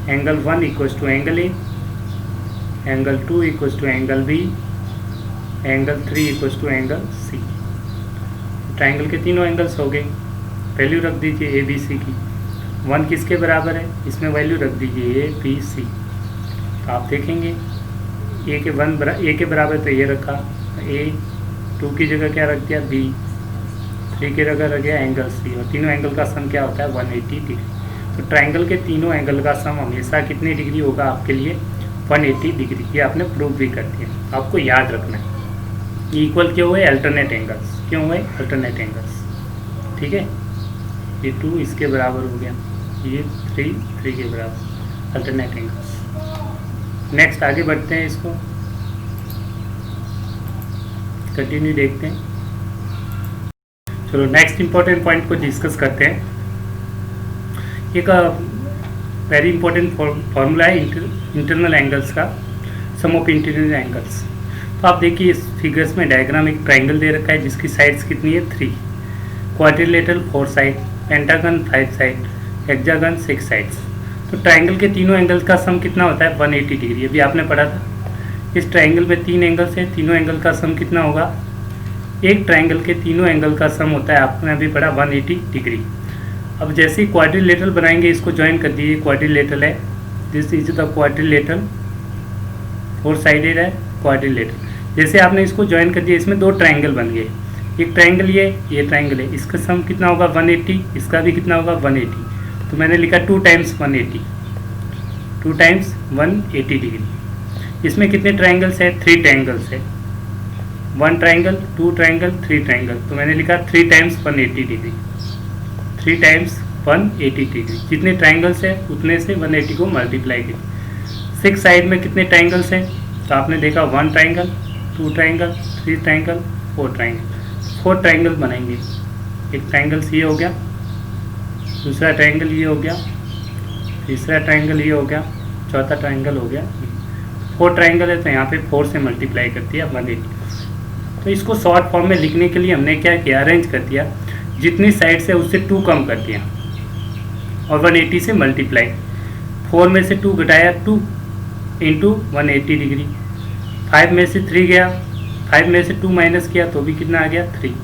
angle 1 equals to angle A, angle 2 equals to angle B, angle 3 equals to angle C. Triangle के तीनों एंगल्स हो गए। वैल्यू रख दीजिए ए बी सी की। 1 किसके बराबर है? इसमें वैल्यू रख दीजिए ए बी सी। तो आप देखेंगे ए के बराबर तो ये रखा, ए 2 की जगह क्या रख दिया? बी 3 की जगह रख दिया एंगल सी। और तीनों एंगल का सम क्या होता है? 180 डिग्री। तो ट्राइंगल के तीनों एंगल का सम हमेशा कितनी डिग्री होगा आपके लिए? 180 डिग्री। ये आपने प्रूव भी कर दिया। आपको याद रखना है इक्वल क्यों हुए? Alternate angles. क्यों हुए? Alternate angles. ठीक है, ये 2 इसके बराबर हो गया, ये 3 के बराबर, अल्टरनेट एंगल्स। नेक्स्ट आगे बढ़ते हैं, इसको कंटिन्यू देखते हैं। चलो नेक्स्ट इंपॉर्टेंट पॉइंट को डिस्कस करते हैं। एक वेरी इंपॉर्टेंट फॉर्मूला है इंटरनल एंगल्स का, सम ऑफ इंटरनल एंगल्स। तो आप देखिए इस फिगर्स में डायग्राम एक ट्राइंगल दे रखा है जिसकी साइड्स कितनी है? 3, quadrilateral 4 side, pentagon 5 side, hexagon 6 sides. तो ट्राइंगल के तीनों एंगल का सम कितना होता है? 180 डिग्री। अभी आपने पढ़ा था इस ट्राइंगल में 3 एंगल्स हैं, तीनों एंगल का सम कितना होगा? एक ट्राइंगल के तीनों एंगल का सम होता है, आपने अभी पढ़ा, 180 डिग्री। अब जैसे ही क्वाड्रिलेटरल बनाएंगे, इसको ज्वाइन कर दीजिए। क्वाड्रिलेटरल है, this is the quadrilateral, 4 sided है क्वाड्रिलेटरल। जैसे आपने इसको ज्वाइन कर दिया, इसमें 2 ट्राइंगल बन गए। एक ट्राइंगल ये ट्राइंगल है, इसका सम कितना होगा? 180। इसका भी कितना होगा? 180। तो मैंने लिखा 2 टाइम्स 180, 2 टाइम्स 180 डिग्री। इसमें कितने ट्राइंगल्स है? 3 ट्राइंगल्स है, 1 ट्राइंगल, 2 ट्राइंगल, 3 ट्राइंगल। तो मैंने लिखा 3 टाइम्स 180 डिग्री, 3 टाइम्स 180 डिग्री। जितने ट्राइंगल्स है उतने से 180 को मल्टीप्लाई कीजिए। 6 साइड में कितने ट्राइंगल्स हैं? तो आपने देखा 1 triangle, 2 triangle, 3 triangle, 4 triangle. 4 triangle बनाएंगे। एक ट्राइंगल ये हो गया, दूसरा ट्राइंगल ये हो गया, तीसरा ट्राइंगल ये हो गया, चौथा ट्राइंगल हो गया। 4 ट्राइंगल है तो यहाँ पे 4 से मल्टीप्लाई कर दिया 180। तो इसको शॉर्ट फॉर्म में लिखने के लिए हमने क्या किया, अरेंज कर दिया, जितनी साइड से उससे 2 कम कर दिया और 180 से मल्टीप्लाई। 4 में से 2 घटाया 2 इंटू 180 डिग्री। 5 में से 3 गया, 5 में से 2 माइनस किया तो भी कितना आ गया 3।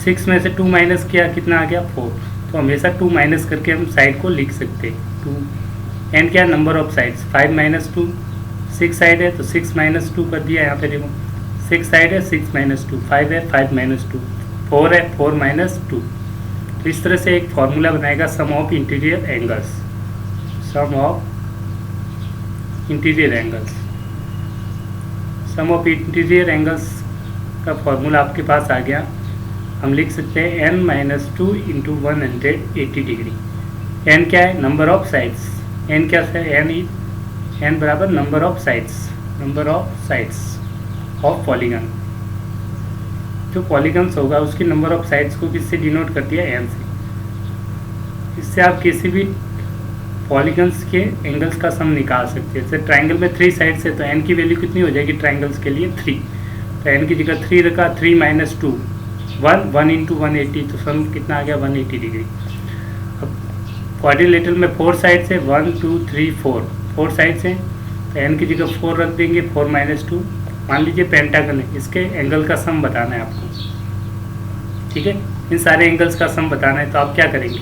6 में से 2 माइनस किया कितना आ गया 4। तो हमेशा 2 माइनस करके हम साइड को लिख सकते हैं 2। एंड क्या, number of sides 5 minus 2, 6 side है तो 6 माइनस 2 कर दिया यहाँ पे देखो, 6 साइड है 6 माइनस 2, 5 है 5 माइनस 2, 4 है 4 माइनस 2। तो इस तरह से एक फॉर्मूला बनाएगा sum of interior angles, sum of interior angles. Sum of interior angles का फॉर्मूला आपके पास आ गया। हम लिख सकते हैं n minus 2 into 180 degree. n क्या है, नंबर ऑफ साइड्स। n क्या है, n बराबर number of sides, number of sides of polygon. जो पॉलीगन्स होगा उसकी नंबर ऑफ साइड्स को किससे डिनोट करती है, n से। इससे आप किसी भी पॉलीगन्स के एंगल्स का सम निकाल सकते हैं। जैसे ट्राइंगल में 3 साइड्स है तो n की वैल्यू कितनी हो जाएगी ट्राइंगल्स के लिए 3। तो n की जगह 3 रखा, 3 माइनस 2 1 इंटू 180, तो सम कितना आ गया 180 डिग्री। अब क्वाड्रिलेटरल में 4 साइड्स है, 1 2 3 4 साइड्स हैं तो n की जगह 4 रख देंगे, 4 माइनस 2। मान लीजिए पेंटागन है, इसके एंगल का सम बताना है आपको, ठीक है। इन सारे एंगल्स का सम बताना है तो आप क्या करेंगे,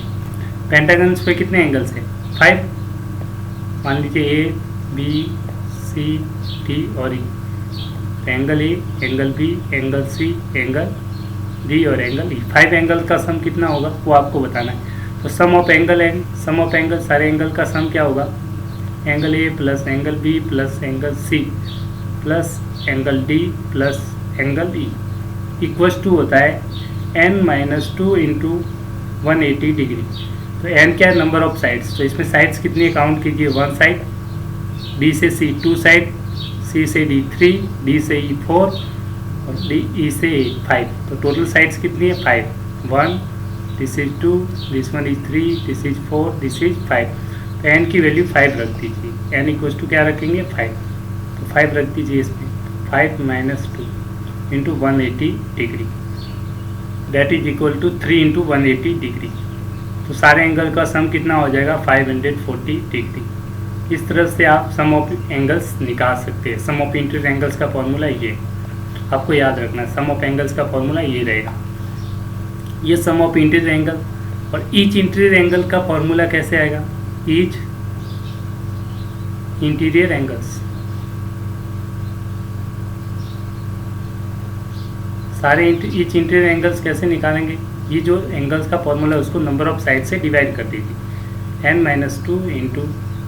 पेंटागन्स पे कितने एंगल्स हैं 5। मान लीजिए ए बी सी डी और ई। तो angle A, angle B, angle C, angle D और एंगल ई। 5 एंगल का सम कितना होगा वो आपको बताना है। तो sum of angle and sum of angle, सारे एंगल का सम क्या होगा, angle A plus angle B plus angle C plus angle D plus angle E equals to होता है n माइनस 2 इंटू 180 डिग्री। तो n क्या है, नंबर ऑफ साइड्स। तो इसमें साइड्स कितनी काउंट कीजिए, 1 साइड, b से c 2 साइड, c से d 3, d से e 4 और e से a 5। तो टोटल साइड्स कितनी है 5। 1 this is 2, this one is 3, this is 4, this is 5। तो n की वैल्यू 5 रख दीजिए। n इक्वल्स टू क्या रखेंगे 5। तो 5 रख दीजिए इसमें, 5 minus 2 into 180 degree that is equal to 3 into 180 degree. तो सारे एंगल का सम कितना हो जाएगा 540 डिग्री। इस तरह से आप सम ऑफ एंगल्स निकाल सकते हैं। सम ऑफ इंटीरियर एंगल्स का फॉर्मूला ये आपको याद रखना है। सम ऑफ एंगल्स का फॉर्मूला ये रहेगा, ये सम ऑफ इंटीरियर एंगल। और ईच इंटीरियर एंगल का फॉर्मूला कैसे आएगा, ईच इंटीरियर एंगल्स, सारे ईच इंटीरियर एंगल्स कैसे निकालेंगे, ये जो एंगल्स का फॉर्मूला है उसको नंबर ऑफ साइड से डिवाइड कर दीजिए। n minus 2 into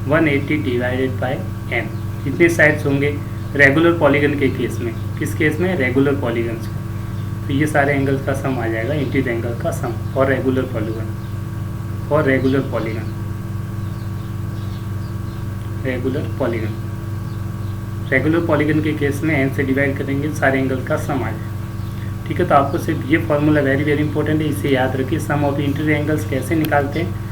180 divided by n। कितने साइड्स होंगे रेगुलर पॉलीगन के केस में, किस केस में, रेगुलर पॉलीगन्स में। तो ये सारे एंगल्स का सम आ जाएगा, इंटीरियर एंगल का सम और रेगुलर पॉलीगन, और regular polygon, regular polygon. Regular polygon के केस में n से डिवाइड करेंगे, सारे एंगल का सम आ जाएगा, ठीक है। तो आपको सिर्फ ये फॉर्मूला वेरी वेरी इंपॉर्टेंट है, इसे याद रखिए। सम ऑफ इंटीरियर एंगल्स कैसे निकालते हैं,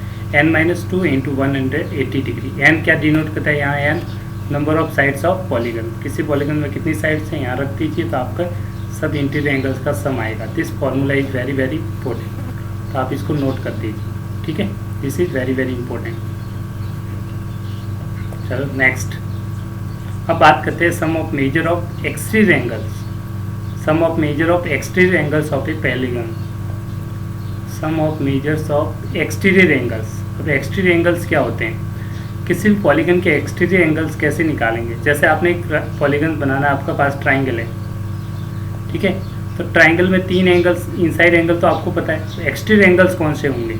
n minus 2 into 180 degree. n क्या डिनोट करता है यहाँ, n number of sides of polygon. किसी पॉलीगन में कितनी साइड्स हैं यहाँ रख दीजिए, तो आपका सब इंटीरियर एंगल्स का सम आएगा। This formula is very very important, तो आप इसको नोट कर दीजिए, ठीक है। This is very very important. चलो नेक्स्ट, अब बात करते हैं sum of measure of exterior angles. Sum of measure of exterior angles of a polygon, sum of measures of exterior angles. अब एक्सटीरियर एंगल्स क्या होते हैं, किसी भी पॉलीगन के एक्सटीरियर एंगल्स कैसे निकालेंगे। जैसे आपने एक पॉलीगन बनाना, आपका पास ट्राइंगल है, ठीक है। तो ट्राइंगल में 3 एंगल्स, इनसाइड एंगल तो आपको पता है, तो एक्सटीरियर एंगल्स कौन से होंगे।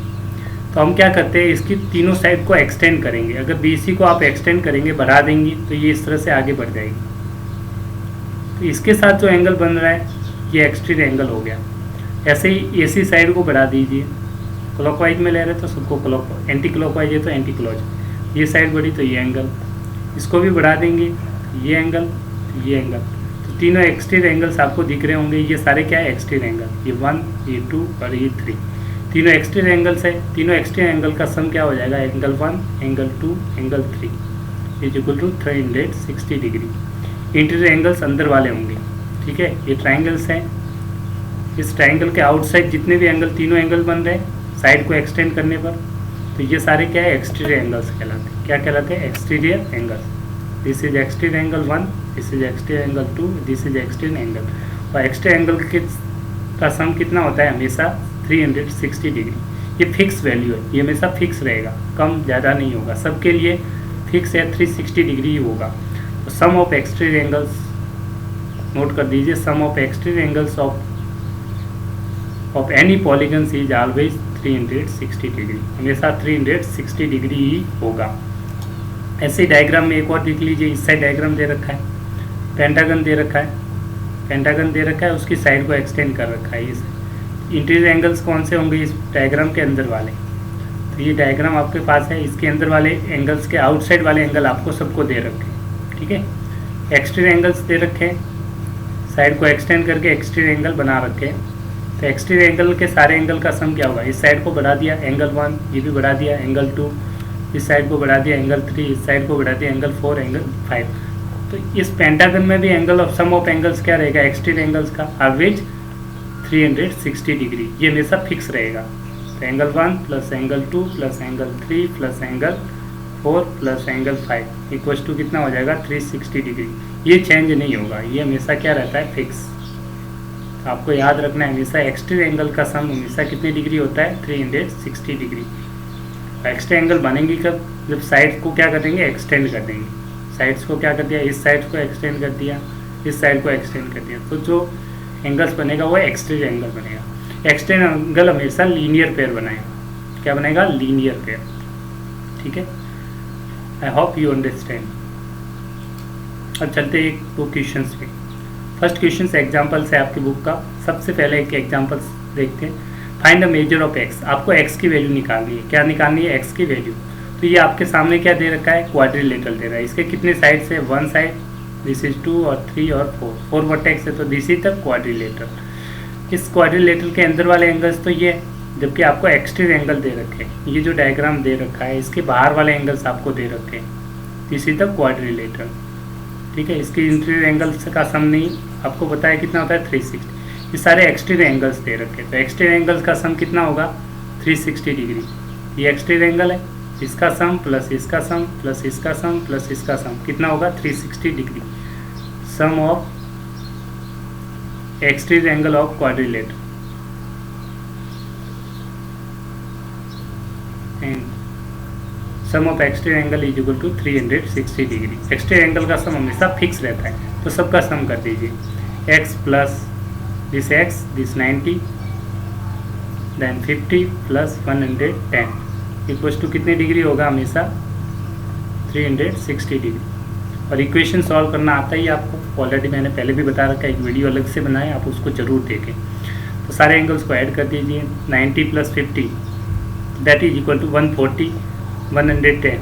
तो हम क्या करते हैं, इसकी तीनों साइड को एक्सटेंड करेंगे। अगर BC को आप एक्सटेंड करेंगे, बढ़ा देंगी, तो ये इस तरह से आगे बढ़ जाएगी। तो इसके साथ जो एंगल बन रहा है ये एक्सटीरियर एंगल हो गया। ऐसे ही AC साइड को बढ़ा दीजिए, क्लॉकवाइज में ले रहे तो सबको क्लॉक, एंटी क्लॉकवाइज है तो एंटी क्लॉक। ये साइड बढ़ी तो ये एंगल, इसको भी बढ़ा देंगे, ये एंगल, ये एंगल। तो तीनों एक्सटीरियर एंगल्स आपको दिख रहे होंगे। ये सारे क्या है, एक्सटीरियर एंगल। ये 1, ये 2 और ये 3, तीनों एक्सटीरियर एंगल्स है। तीनों एक्सटीरियर एंगल का सम क्या हो जाएगा, angle 1, angle 2, angle 3 is equal to 360 degree. Interior angles अंदर वाले होंगे। ठीक है, ये ट्राइंगल्स हैं, इस ट्राइंगल के आउटसाइड जितने भी एंगल, तीनों एंगल बन रहे हैं साइड को एक्सटेंड करने पर, तो ये सारे क्या है, एक्सटीरियर एंगल्स कहलाते हैं। क्या कहलाते हैं? Exterior angles. This is exterior angle 1, this is exterior angle 2, this is exterior angle. और एक्सटीरियर एंगल का सम कितना होता है? हमेशा 360 डिग्री। ये फिक्स वैल्यू है, ये हमेशा फिक्स रहेगा, कम ज़्यादा नहीं होगा, सबके लिए फिक्स है 360 डिग्री ही होगा। तो sum of exterior angles, note कर दीजिए, sum of exterior angles of any polygons is always 360 degree, हमेशा 360 डिग्री ही होगा। ऐसे डायग्राम में एक और देख लीजिए, इस साइड डायग्राम दे रखा है, पेंटागन दे रखा है, पेंटागन दे रखा है, उसकी साइड को एक्सटेंड कर रखा है। इस इंटीरियर एंगल्स कौन से होंगे? इस डायग्राम के अंदर वाले। तो ये डायग्राम आपके पास है, इसके अंदर वाले एंगल्स के आउटसाइड वाले एंगल आपको सबको दे रखे हैं। ठीक है, एक्सटीरियर एंगल्स दे रखे हैं, साइड को एक्सटेंड करके एक्सटीरियर एंगल बना रखे हैं। तो एक्सटीरियर एंगल के सारे एंगल का सम क्या होगा? इस साइड को बढ़ा दिया एंगल 1, ये भी बढ़ा दिया एंगल 2, इस साइड को बढ़ा दिया एंगल 3, इस साइड को बढ़ा दिया एंगल 4, एंगल 5। तो इस पेंटागन में भी angle of sum of angles क्या रहेगा? एक्सटीरियर एंगल्स का एवरेज 360 डिग्री, ये हमेशा फिक्स रहेगा। तो angle 1 plus angle 2 plus angle 3 plus angle 4 plus angle 5 equals to कितना हो जाएगा? 360 डिग्री। ये चेंज नहीं होगा, ये हमेशा क्या रहता है? फिक्स। तो आपको याद रखना है, हमेशा एक्सटीरियर एंगल का सम हमेशा कितने डिग्री होता है? 360 डिग्री। एक्सटीरियर एंगल बनेंगी कब? जब साइड को क्या कर देंगे? एक्सटेंड कर देंगे। साइड्स को क्या कर दिया? इस साइड को एक्सटेंड कर दिया, इस साइड को एक्सटेंड कर दिया, तो जो एंगल्स बनेगा वो एक्सटीरियर एंगल बनेगा। एक्सटीरियर एंगल हमेशा लीनियर पेयर बनाएगा। क्या बनेगा? Linear pair. ठीक है, आई होप यू अंडरस्टैंड। अब चलते एक दो क्वेश्चंस पे। फर्स्ट क्वेश्चन एग्जाम्पल है आपकी बुक का। सबसे पहले एक एग्जाम्पल देखते हैं। Find the measure of x. आपको एक्स की वैल्यू निकालनी है। क्या निकालनी है? एक्स की वैल्यू। तो ये आपके सामने क्या दे रखा है? क्वाड्रिलेटरल दे रहा है। इसके कितने साइड से? 1 साइड, दिस इज 2 और 3 और 4 वर्टेक्स है, तो दिस इज द क्वाड्रिलेटरल। इस क्वाड्रिलेटरल के अंदर वाले एंगल्स तो ये, जबकि आपको एक्सटीरियर एंगल दे रखे हैं। ये जो डायग्राम दे रखा है, इसके बाहर वाले एंगल्स आपको दे रखे हैं, दिस इज द क्वाड्रिलेटरल। ठीक है, इसके इंटीरियर एंगल्स का सम नहीं आपको पता है कितना होता है? 360। ये सारे एक्सटीरियर एंगल्स दे रखे हैं, तो एक्सटीरियर एंगल्स का सम कितना होगा? 360 डिग्री। ये एक्सटीरियर एंगल है, इसका सम प्लस इसका सम प्लस इसका सम प्लस इसका सम कितना होगा? 360 degree. Sum of exterior angle of quadrilateral and sum of exterior angle is equal to 360 degree. Exterior angle का सम हमेशा फिक्स रहता है, तो सबका सम कर दीजिए। X plus this X, this 90, then 50 plus 110 equals to कितनी डिग्री होगा? हमेशा 360 डिग्री। और इक्वेशन सॉल्व करना आता ही आपको, ऑलरेडी मैंने पहले भी बता रखा है, एक वीडियो अलग से बनाए, आप उसको जरूर देखें। तो सारे एंगल्स को ऐड कर दीजिए। 90 plus 50 that is equal to 140, 110,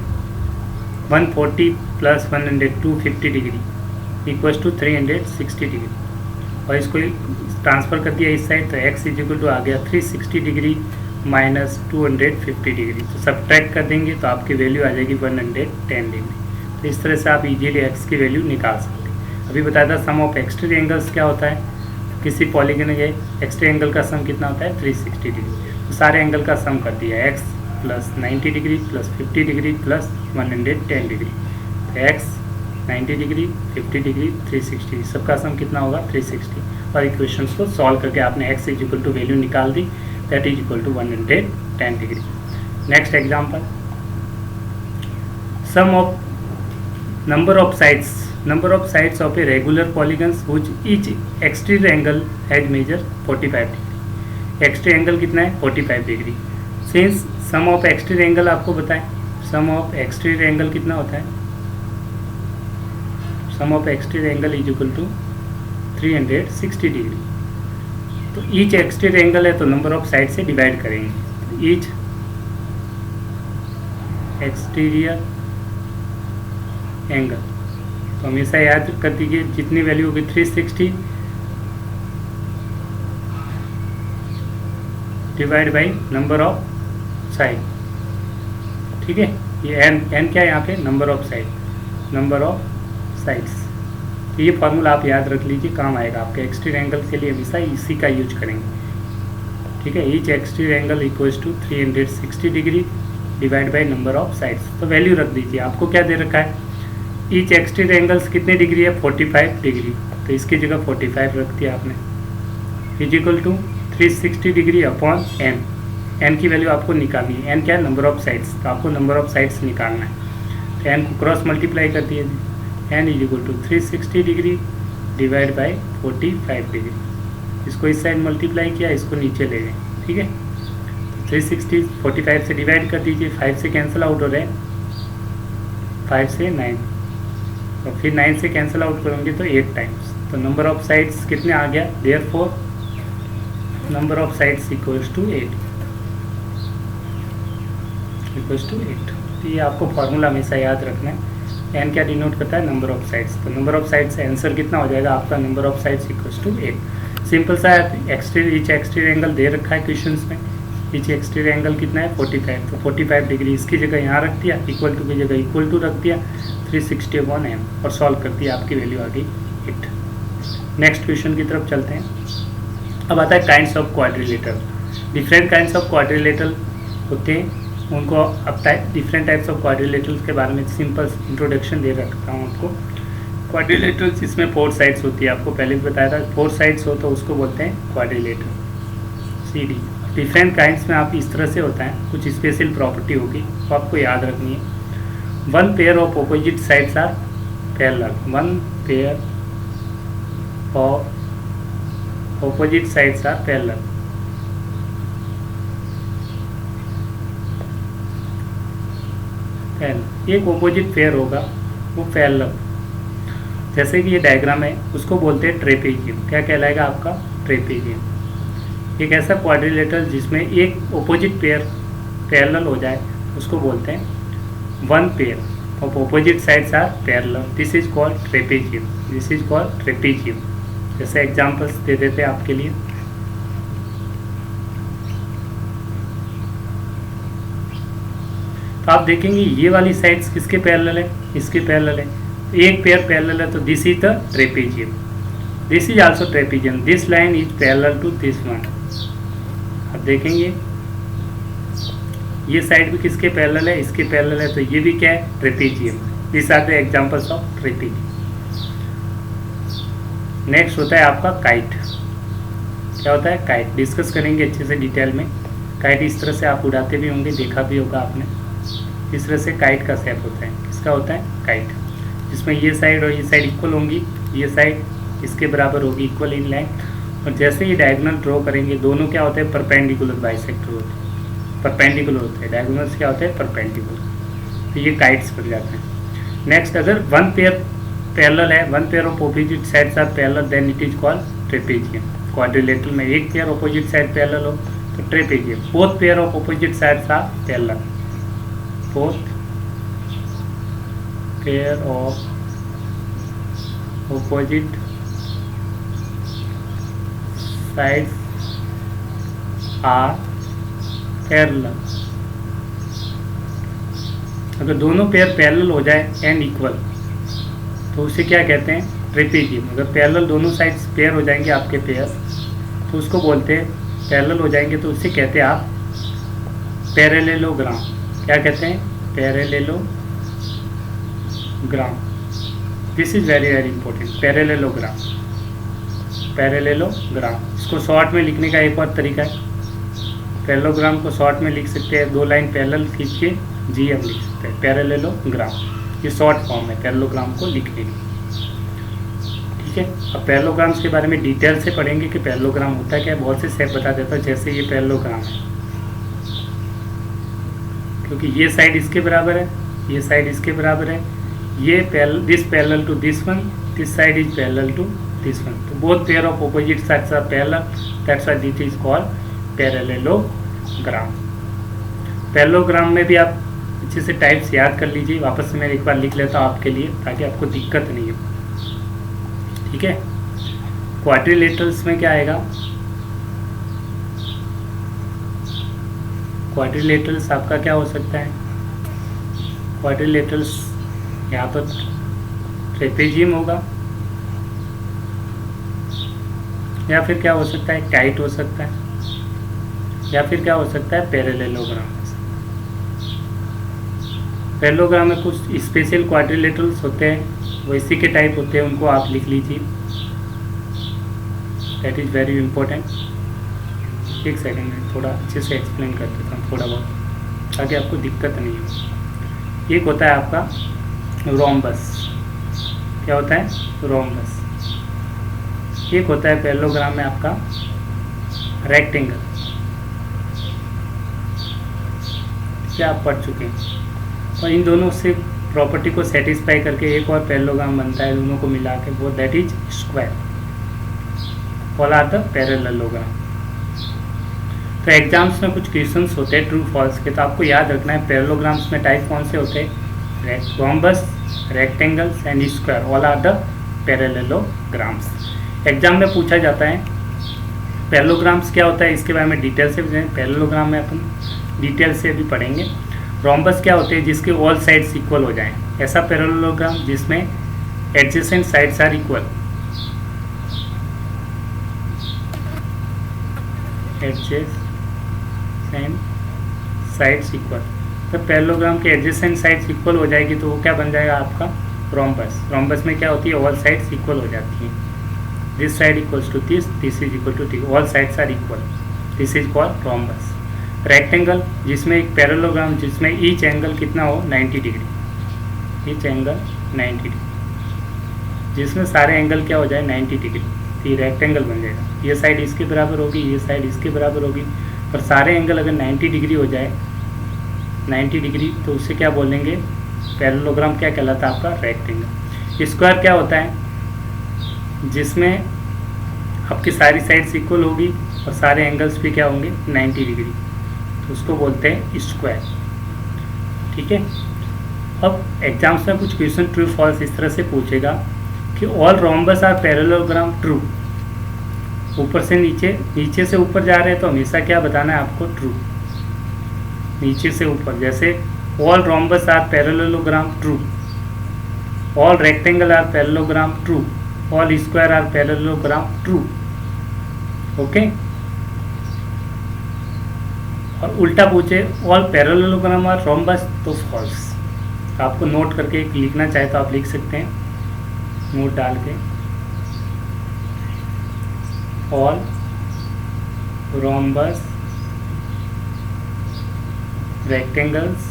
140 plus 102 50 degree equals to 360 degree. और इसको ट्रांसफ़र कर दिया इस साइड, तो एक्स इज इक्वल टू आ गया 360 डिग्री माइनस 250 डिग्री। तो सब्ट्रैक्ट कर देंगे तो आपकी वैल्यू आ जाएगी 110 डिग्री। तो इस तरह से आप इजीली एक्स की वैल्यू निकाल सकते हैं। अभी बताया था सम ऑफ एक्सटीरियर एंगल्स क्या होता है। किसी पॉलीगन के एक्सटीरियर एंगल का सम कितना होता है? 360 डिग्री। तो सारे एंगल का सम कर दिया, x plus 90 degree plus 50 degree plus 110 degree. तो एक्स 90 डिग्री, 50 डिग्री, 360, सबका सम कितना होगा? 360। और इक्वेशंस को सॉल्व करके आपने X is equal to value निकाल दी, that is equal to 110 degree. Next example, sum of number of sides of a regular polygons which each exterior angle has measured 45 degree. Exterior angle कितना है? 45 degree. Since sum of exterior angle आपको बताएं, sum of exterior angle कितना होता है? Sum of exterior angle is equal to 360 degree. तो each exterior angle है तो नंबर ऑफ साइड से डिवाइड करेंगे। ईच एक्सटीरियर एंगल, तो हमेशा याद कर दीजिए जितनी वैल्यू होगी 360 divide by number of side. ठीक है, ये एन क्या है यहाँ पे? Number of side, number of sides. तो ये फार्मूला आप याद रख लीजिए, काम आएगा आपके एक्सटीरियर एंगल के लिए, हमेशा इसी का यूज करेंगे। ठीक है, each exterior angle equals to 360 degree divide by number of sides. तो वैल्यू रख दीजिए, आपको क्या दे रखा है, ईच एक्सटीरियर एंगल्स कितने डिग्री है, 45 डिग्री, तो इसकी जगह 45 रख दिया आपने, is equal to 360 degree upon N. N की वैल्यू आपको निकालनी है, एन क्या है, नंबर ऑफ साइड्स, तो आपको नंबर ऑफ साइड्स निकालना है, तो एन को क्रॉस मल्टीप्लाई कर दिए, N is equal to 360 degree divide by 45 degree. इसको इस साइड मल्टीप्लाई किया, इसको नीचे ले गए। ठीक है, 360 45 से डिवाइड कर दीजिए, 5 से कैंसिल आउट हो रहे हैं, 5 से 9, और फिर 9 से कैंसिल आउट करेंगे तो 8 टाइम्स, तो नंबर ऑफ साइड्स कितने आ गया, therefore number of sides equals to 8, equals to 8। तो ये आपको फार्मूला हमेशा याद रखना है। एन क्या डिनोट करता है, नंबर ऑफ साइड्स, तो नंबर ऑफ साइड्स से आंसर कितना हो जाएगा आपका, number of sides equals to 8। Simple सा है, ईच एक्सटीरियर एंगल दे रखा है क्वेश्चंस में, ईच एक्सटीरियर एंगल कितना है 45, तो 45 डिग्री इसकी जगह यहाँ रख दिया, इक्वल टू की जगह इक्वल टू रख दिया, 360 एम, और सॉल्व कर दिया, आपकी वैल्यू आ गई 8। नेक्स्ट क्वेश्चन की तरफ चलते हैं। अब आता है kinds of quadrilateral. Different kinds of quadrilateral होते हैं, उनको अब डिफरेंट टाइप्स ऑफ क्वाड्रिलेटरल्स के बारे में सिंपल इंट्रोडक्शन दे रखता हूँ आपको। क्वाड्रिलेटरल जिसमें 4 साइड्स होती है, आपको पहले भी बताया था, 4 साइड्स हो तो उसको बोलते हैं क्वाड्रिलेटरल, CD। डिफरेंट काइंड्स में आप इस तरह से होता है, कुछ स्पेशल प्रॉपर्टी होगी तो आपको याद रखनी है। 1 pair of opposite sides are parallel, 1 pair of opposite sides are parallel. एक ऑपोजिट पेयर होगा वो पैरेलल, जैसे कि ये डायग्राम है, उसको बोलते हैं ट्रेपेजियम। क्या कहलाएगा आपका, ट्रेपेजियम। एक ऐसा क्वाड्रिलेटरल जिसमें एक ऑपोजिट पेयर पैरेलल हो जाए उसको बोलते हैं 1 pair of opposite sides are parallel, this is called trapezium, this is called trapezium. जैसे एग्जांपल्स दे देते हैं आपके लिए। तो आप देखेंगे ये वाली साइड्स किसके पैरेलल है, इसके पैरेलल है, एक पेयर पैरेलल है, तो this is the trapezium, this is also trapezium, this line is parallel to this one. आप देखेंगे ये साइड भी किसके पैरेलल है, इसके पैरेलल है, तो ये भी क्या है, trapezium. This are the examples of trapezium. Next होता है आपका काइट। क्या होता है, काइट, डिस्कस करेंगे अच्छे से डिटेल में। काइट इस तरह से आप उड़ाते भी होंगे, देखा भी होगा आपने, इस तरह से काइट का शेप होता है। किसका होता है, काइट, जिसमें ये साइड और ये साइड इक्वल होंगी, ये साइड इसके बराबर होगी, इक्वल इन लाइन, और जैसे ये डायगोनल ड्रॉ करेंगे दोनों क्या होते हैं, परपेंडिकुलर बाइसेक्टर होते हैं, परपेंडिकुलर होते हैं, डायगोनल्स क्या होते हैं, परपेंडिकुलर, तो ये काइट्स बन जाते हैं। नेक्स्ट, अगर 1 पेयर पैरेलल है, 1 pair of opposite sides are parallel, then it is called trapezium. Quadrilateral में एक पेयर ऑपोजिट साइड पैरेलल हो तो trapezium. Both pair of opposite sides are parallel, both pair of opposite sides are parallel। अगर दोनों pair parallel हो जाए and equal तो उसे क्या कहते हैं, ट्रेपेजियम। अगर पैरेलल दोनों साइड्स पेयर हो जाएंगे आपके पेयर, तो उसको बोलते हैं, पैरेलल हो जाएंगे तो उसे कहते हैं आप पैरेललोग्राम। क्या कहते हैं, parallelogram. This is very very important, parallelogram, parallelogram. इसको शॉर्ट में लिखने का एक और तरीका है, पैरेललोग्राम को शॉर्ट में लिख सकते हैं, 2 लाइन पैरेलल खींच के GM लिख सकते हैं, पैरेललोग्राम। ये शॉर्ट फॉर्म है पैरेललोग्राम को लिखने की। ठीक है, अब पैरेललोग्राम्स के बारे में डिटेल से पढ़ेंगे कि पैरेललोग्राम होता है क्या। बहुत से स्टेप बता देता हूँ, जैसे ये पैरेललोग्राम है, क्योंकि ये साइड इसके बराबर है, ये साइड इसके बराबर है, ये this parallel to this one, this side is parallel to this one, तो both pair of opposite sides are parallel, that's why this is called parallelogram. Parallelogram में भी आप अच्छे से टाइप्स याद कर लीजिए, वापस से मैं एक बार लिख लेता हूँ आपके लिए ताकि आपको दिक्कत नहीं हो। ठीक है, क्वाड्रिलेटरल्स में क्या आएगा, क्वाड्रिलेटरल्स आपका क्या हो सकता है, क्वाड्रिलेटरल्स यहाँ पर ट्रेपेजियम होगा, या फिर क्या हो सकता है, टाइट हो सकता है, या फिर क्या हो सकता है, पैरेललोग्राम। पैरेललोग्राम में कुछ स्पेशल क्वाड्रिलेटरल्स होते हैं, वो इसी के टाइप होते हैं, उनको आप लिख लीजिए, दैट इज़ वेरी इंपॉर्टेंट। एक सेकंड में थोड़ा अच्छे से एक्सप्लेन कर देता हूँ थोड़ा बहुत, ताकि आपको दिक्कत नहीं हो। एक होता है आपका रोम्बस, क्या होता है, रोम्बस। एक होता है पैरेललोग्राम में आपका रेक्टेंगल, क्या आप पढ़ चुके हैं। और इन दोनों से प्रॉपर्टी को सेटिस्फाई करके एक और पैरेललोग्राम बनता है, दोनों को मिला के, वो that is square. All are the parallelogram. तो एग्जाम्स में कुछ क्वेश्चंस होते हैं ट्रू फॉल्स के, तो आपको याद रखना है पैरेललोग्राम्स में टाइप कौन से होते हैं, rhombus, rectangles and square, all are the parallelograms. Exam में पूछा जाता है पैरेललोग्राम्स क्या होता है, इसके बारे में डिटेल से पैरेललोग्राम में अपन डिटेल से भी पढ़ेंगे। रोम्बस क्या होते हैं, जिसके ऑल साइड्स इक्वल हो जाएं, ऐसा पैरेललोग्राम जिसमें adjacent sides are equal, adjacent sides equal. तो पैरेललोग्राम के एडजेसेंट साइड्स इक्वल हो जाएगी तो वो क्या बन जाएगा आपका रोम्बस। रोम्बस में क्या होती है, ऑल साइड्स इक्वल हो जाती हैं, this side equals to this, this is equal to this, all sides are equal, this is called rhombus. Rectangle, जिसमें एक पैरेललोग्राम जिसमें ईच एंगल कितना हो, 90 डिग्री, ईच एंगल 90 डिग्री, जिसमें सारे एंगल क्या हो जाए, 90 डिग्री, तो ये रेक्टेंगल बन जाएगा। ये साइड इसके बराबर होगी, ये साइड इसके बराबर होगी, और सारे एंगल अगर 90 डिग्री हो जाए, 90 डिग्री, तो उससे क्या बोलेंगे, पैरेललोग्राम क्या कहलाता है आपका, रेक्टेंगल। स्क्वायर क्या होता है, जिसमें आपकी सारी साइड्स इक्वल होगी और सारे एंगल्स भी क्या होंगे, 90 डिग्री, तो उसको बोलते हैं स्क्वायर। ठीक है। अब एग्जाम्स में कुछ क्वेश्चन ट्रू फॉल्स इस तरह से पूछेगा कि all rhombus are parallelogram true, ऊपर से नीचे, नीचे से ऊपर जा रहे हैं तो हमेशा क्या बताना है आपको, ट्रू, नीचे से ऊपर। जैसे all rhombus are parallelogram true, all rectangle are parallelogram true, all square are parallelogram true. Okay. और उल्टा पूछे ऑल पैरेललोग्राम आर रोम्बस, तो फॉल्स। आपको नोट करके लिखना चाहे तो आप लिख सकते हैं, नोट डाल के, all rhombus rectangles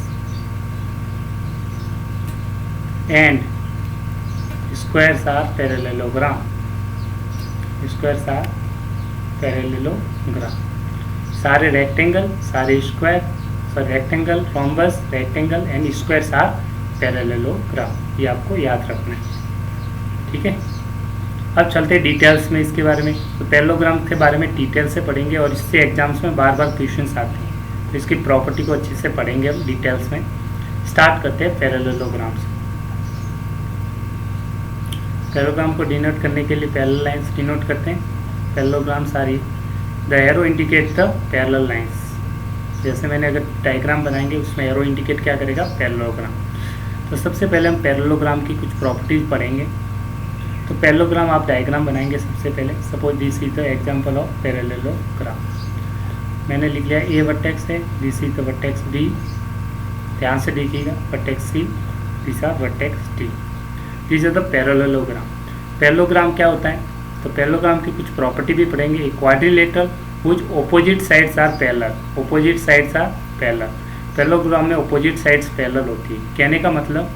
and squares are parallelogram, squares are parallelogram. सारे रेक्टेंगल, सारे square, sorry rectangle, rhombus, rectangle and squares are parallelogram, ये आपको याद रखना है। ठीक है। अब चलते हैं डिटेल्स में इसके बारे में। तो पैरेललोग्राम के बारे में डिटेल से पढ़ेंगे और इससे एग्जाम्स में बार बार क्वेश्चंस आते हैं, तो इसकी प्रॉपर्टी को अच्छे से पढ़ेंगे हम डिटेल्स में। स्टार्ट करते हैं पैरेललोग्राम से। पैरेललोग्राम को डिनोट करने के लिए पैरेलल लाइंस डिनोट करते हैं। Parallelograms are the arrow indicate the parallel lines. जैसे मैंने अगर डायग्राम बनाएंगे उसमें एरो इंडिकेट क्या करेगा, पैरेललोग्राम। तो सबसे पहले हम पैरेललोग्राम की कुछ प्रॉपर्टीज पढ़ेंगे। तो पैरेललोग्राम आप डायग्राम बनाएंगे सबसे पहले। Suppose this is the example of parallelogram. मैंने लिख लिया ए वर्टेक्स है, this is the vertex B, ध्यान से देखिएगा, vertex C, this are vertex D, this is the parallelogram. Parallelogram क्या होता है, तो पैरेललोग्राम की कुछ प्रॉपर्टी भी पढ़ेंगे। एक quadrilateral which opposite sides are parallel, opposite sides are parallel. Parallelogram में ऑपोजिट साइड्स पैरेलल होती है। कहने का मतलब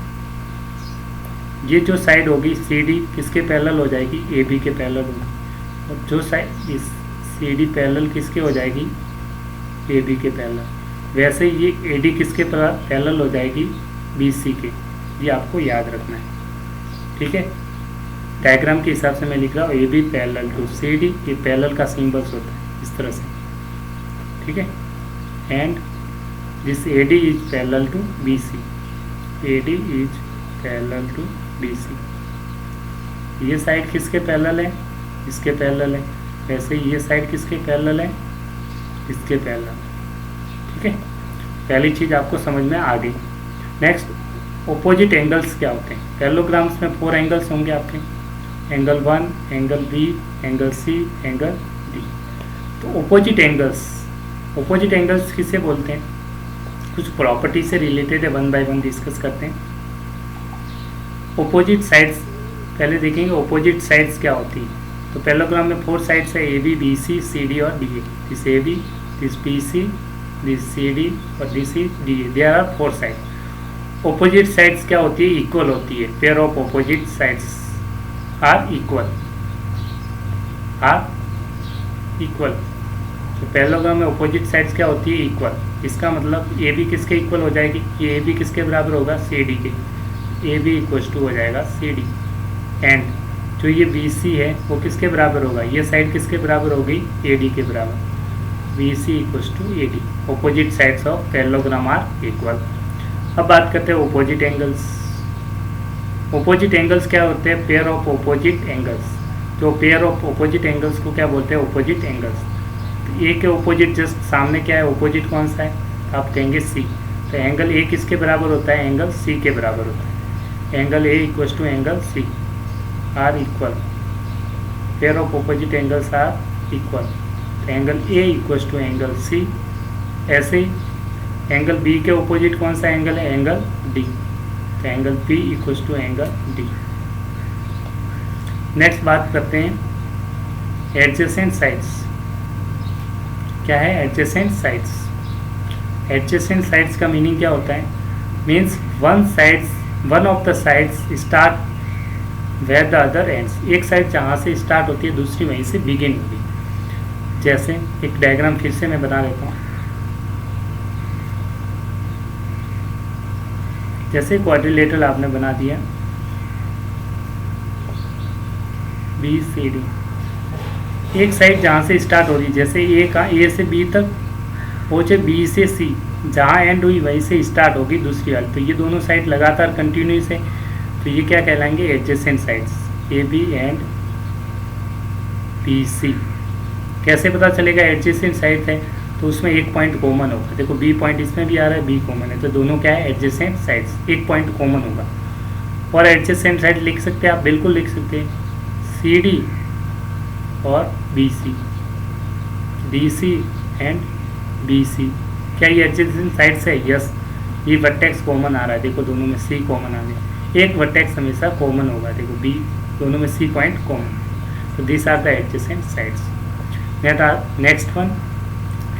ये जो साइड होगी सी डी किसके पैरेलल हो जाएगी, ए बी के पैरेलल होगी, और जो साइड इस सी डी पैरेलल किसके हो जाएगी, ए बी के पैरेलल। वैसे ये ए डी किसके पैरेलल हो जाएगी, बी सी के। ये आपको याद रखना है। ठीक है। डायग्राम के हिसाब से मैं लिख रहा हूँ A B parallel to C D, ये पैरेलल का सिंबल्स होता है इस तरह से। ठीक है। And this A D is parallel to B C, A D is parallel to B C. ये साइड किसके पैरेलल है, इसके पैरेलल है। वैसे ये साइड किसके पैरेलल है, इसके पैरेलल। ठीक है। पहली चीज़ आपको समझ में आ गई। नेक्स्ट, ऑपोजिट एंगल्स क्या होते हैं। पैरेललोग्राम्स में 4 एंगल्स होंगे आपके, angle 1, angle B, angle C, angle D. तो ओपोजिट एंगल्स किसे बोलते हैं? कुछ प्रॉपर्टी से रिलेटेड है, वन बाय वन डिस्कस करते हैं। ओपोजिट साइड्स पहले देखेंगे, ओपोजिट साइड्स क्या होती है। तो पैरेललोग्राम में 4 साइड्स है, A B, B C, C D और D A. This A B, this B C, this C D और this C D A. There are 4 side. Opposite sides क्या होती है? इक्वल होती है। Pair of opposite sides are equal, तो parallelogram में opposite sides क्या होती है? इक्वल। इसका मतलब ए बी किसके इक्वल हो जाएगी? ये ए बी किसके बराबर होगा? सी डी के। ए बी इक्वल टू हो जाएगा सी डी। एंड जो ये बी सी है वो किसके बराबर होगा? ये साइड किसके बराबर होगी? ए डी के बराबर। B C equal to A D. Opposite sides of parallelogram are equal. अब बात करते हैं ओपोजिट एंगल्स। ओपोजिट एंगल्स क्या होते हैं? Pair of opposite angles. तो पेयर ऑफ ओपोजिट एंगल्स को क्या बोलते हैं? Opposite angles. तो ए के ओपोजिट जस्ट सामने क्या है? ओपोजिट कौन सा है? तो आप कहेंगे सी। तो एंगल ए किसके बराबर होता है? एंगल सी के बराबर होता है। Angle A equal to angle C are equal. Pair of opposite angles are equal. तो angle A equal to angle C. ऐसे ही एंगल बी के ओपोजिट कौन सा एंगल है? Angle D. तो angle B equal to angle D. Next बात करते हैं एडजेसेंट साइड्स। क्या है एडजेसेंट साइड्स? एडजेसेंट साइड्स का मीनिंग क्या होता है? Means one of the sides start where the other ends. एक साइड जहाँ से स्टार्ट होती है दूसरी वहीं से बिगिन होगी। जैसे एक डायग्राम फिर से मैं बना लेता हूँ। जैसे क्वाड्रिलेटरल आपने बना दिया बी सी डी। एक साइड जहाँ से स्टार्ट हो रही है, जैसे ए से बी तक पहुँचे, बी से सी, जहाँ एंड हुई वहीं से स्टार्ट होगी दूसरी वाली। तो ये दोनों साइड लगातार कंटिन्यूस है, तो ये क्या कहलाएंगे? Adjacent sides. A B and B C. कैसे पता चलेगा एडजेसेंट साइड है? तो उसमें एक पॉइंट कॉमन होगा। देखो बी पॉइंट इसमें भी आ रहा है, बी कॉमन है, तो दोनों क्या है? Adjacent sides. एक पॉइंट कॉमन होगा। और एडजेसेंट साइड लिख सकते हैं आप, बिल्कुल लिख सकते हैं, सी डी और B C, D C and B C. क्या ये एडजेसेंट साइड्स है? यस। ये वर्टेक्स कॉमन आ रहा है, देखो दोनों में सी कॉमन आ गया। एक वर्टेक्स हमेशा कॉमन होगा, देखो बी, दोनों में सी पॉइंट कॉमन। तो this are the adjacent sides. Next one,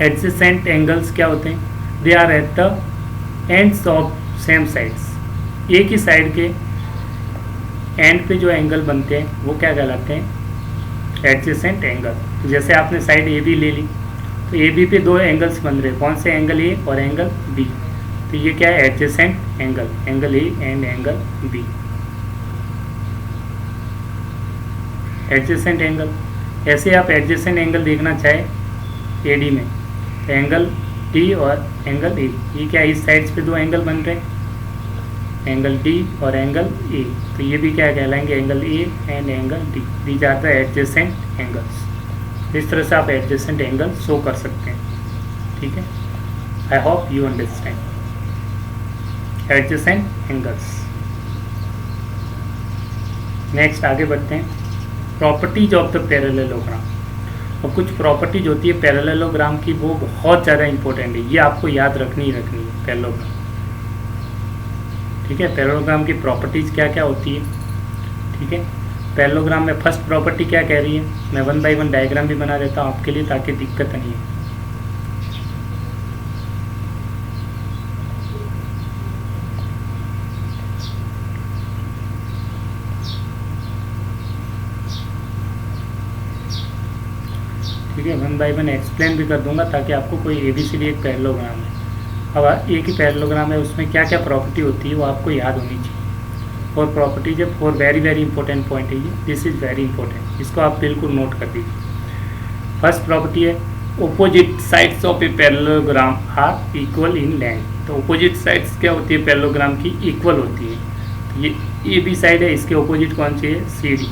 adjacent angles क्या होते हैं? They are at the ends of same sides. एक ही साइड के एंड पे जो एंगल बनते हैं वो क्या कहलाते हैं? Adjacent angle. तो जैसे आपने साइड ए बी ले ली, तो ए बी पे दो एंगल्स बन रहे हैं, कौन से? एंगल ए और एंगल बी। तो ये क्या है? Adjacent angle, angle A and angle B. Adjacent angle. ऐसे आप एडजेसेंट एंगल देखना चाहे ए डी में, तो एंगल डी और एंगल ए, ये क्या इस साइड्स पे दो एंगल बन रहे हैं, एंगल डी और एंगल ए। तो ये भी क्या कहलाएंगे? Angle A and angle D. These are the adjacent angles. इस तरह से आप एडजेसेंट एंगल शो कर सकते हैं। ठीक है, आई hope you understand adjacent angles. Next आगे बढ़ते हैं, प्रॉपर्टीज ऑफ द पैरेललोग्राम। और कुछ प्रॉपर्टीज होती है पैरेललोग्राम की, वो बहुत ज़्यादा इंपॉर्टेंट है, ये आपको याद रखनी है पैरेललोग्राम। ठीक है, पैरेललोग्राम की प्रॉपर्टीज क्या क्या होती है। ठीक है, पैरेललोग्राम में फर्स्ट प्रॉपर्टी क्या कह रही है? मैं वन बाय वन डायग्राम भी बना देता हूँ आपके लिए, ताकि दिक्कत नहीं है। ठीक है, वन बाय वन एक्सप्लेन भी कर दूंगा, ताकि आपको कोई ABCD एक पैरेललोग्राम है, अब एक ही पैरेललोग्राम है, उसमें क्या क्या प्रॉपर्टी होती है वो आपको याद होनी चाहिए। और प्रॉपर्टीज है, for very very important point है ये, दिस इज़ वेरी इंपॉर्टेंट, इसको आप बिल्कुल नोट कर दीजिए। फर्स्ट प्रॉपर्टी है, opposite sides of a parallelogram are equal in length. तो ओपोजिट साइड्स क्या होती है पैरेललोग्राम की? इक्वल होती है। तो ये AB साइड है, इसके ओपोजिट कौन सी है? CD।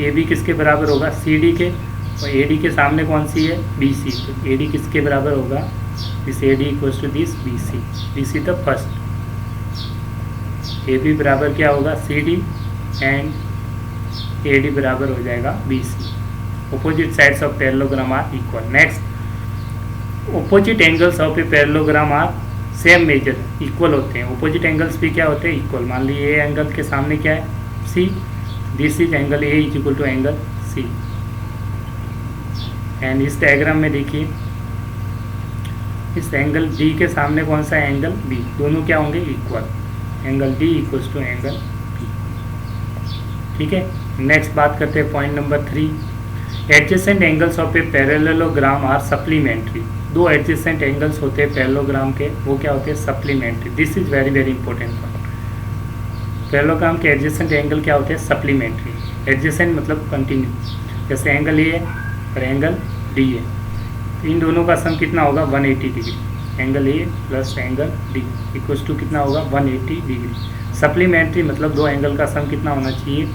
AB किसके बराबर होगा? CD के। और AD के सामने कौन सी है? BC। तो AD किसके बराबर होगा? This AD equals to this BC। BC the first. AB बराबर क्या होगा? CD एंड ए डी बराबर हो जाएगा B C. Opposite sides of parallelogram are equal. Next, opposite angles of a parallelogram are same measure, equal होते हैं। Opposite angles भी क्या होते हैं? इक्वल। मान लीजिए ए एंगल के सामने क्या है? C. This is angle A is equal to angle C. And इस डायग्राम में देखिए, इस एंगल डी के सामने कौन सा है? Angle B. दोनों क्या होंगे? Equal. Angle D equals to angle B. ठीक है। नेक्स्ट बात करते हैं point number 3। Adjacent angles of a parallelogram are supplementary. दो एडजेसेंट एंगल्स होते हैं पैरेललोग्राम के, वो क्या होते हैं? Supplementary. This is very very important point. Parallelogram के एडजेसेंट एंगल क्या होते हैं? सप्लीमेंट्री। एडजेसेंट मतलब कंटिन्यू, जैसे एंगल ए है और एंगल डी है, तो इन दोनों का सम कितना होगा? 180 degree. Angle A plus angle D equals to कितना होगा? 180 डिग्री। सप्लीमेंट्री मतलब दो एंगल का सम कितना होना चाहिए?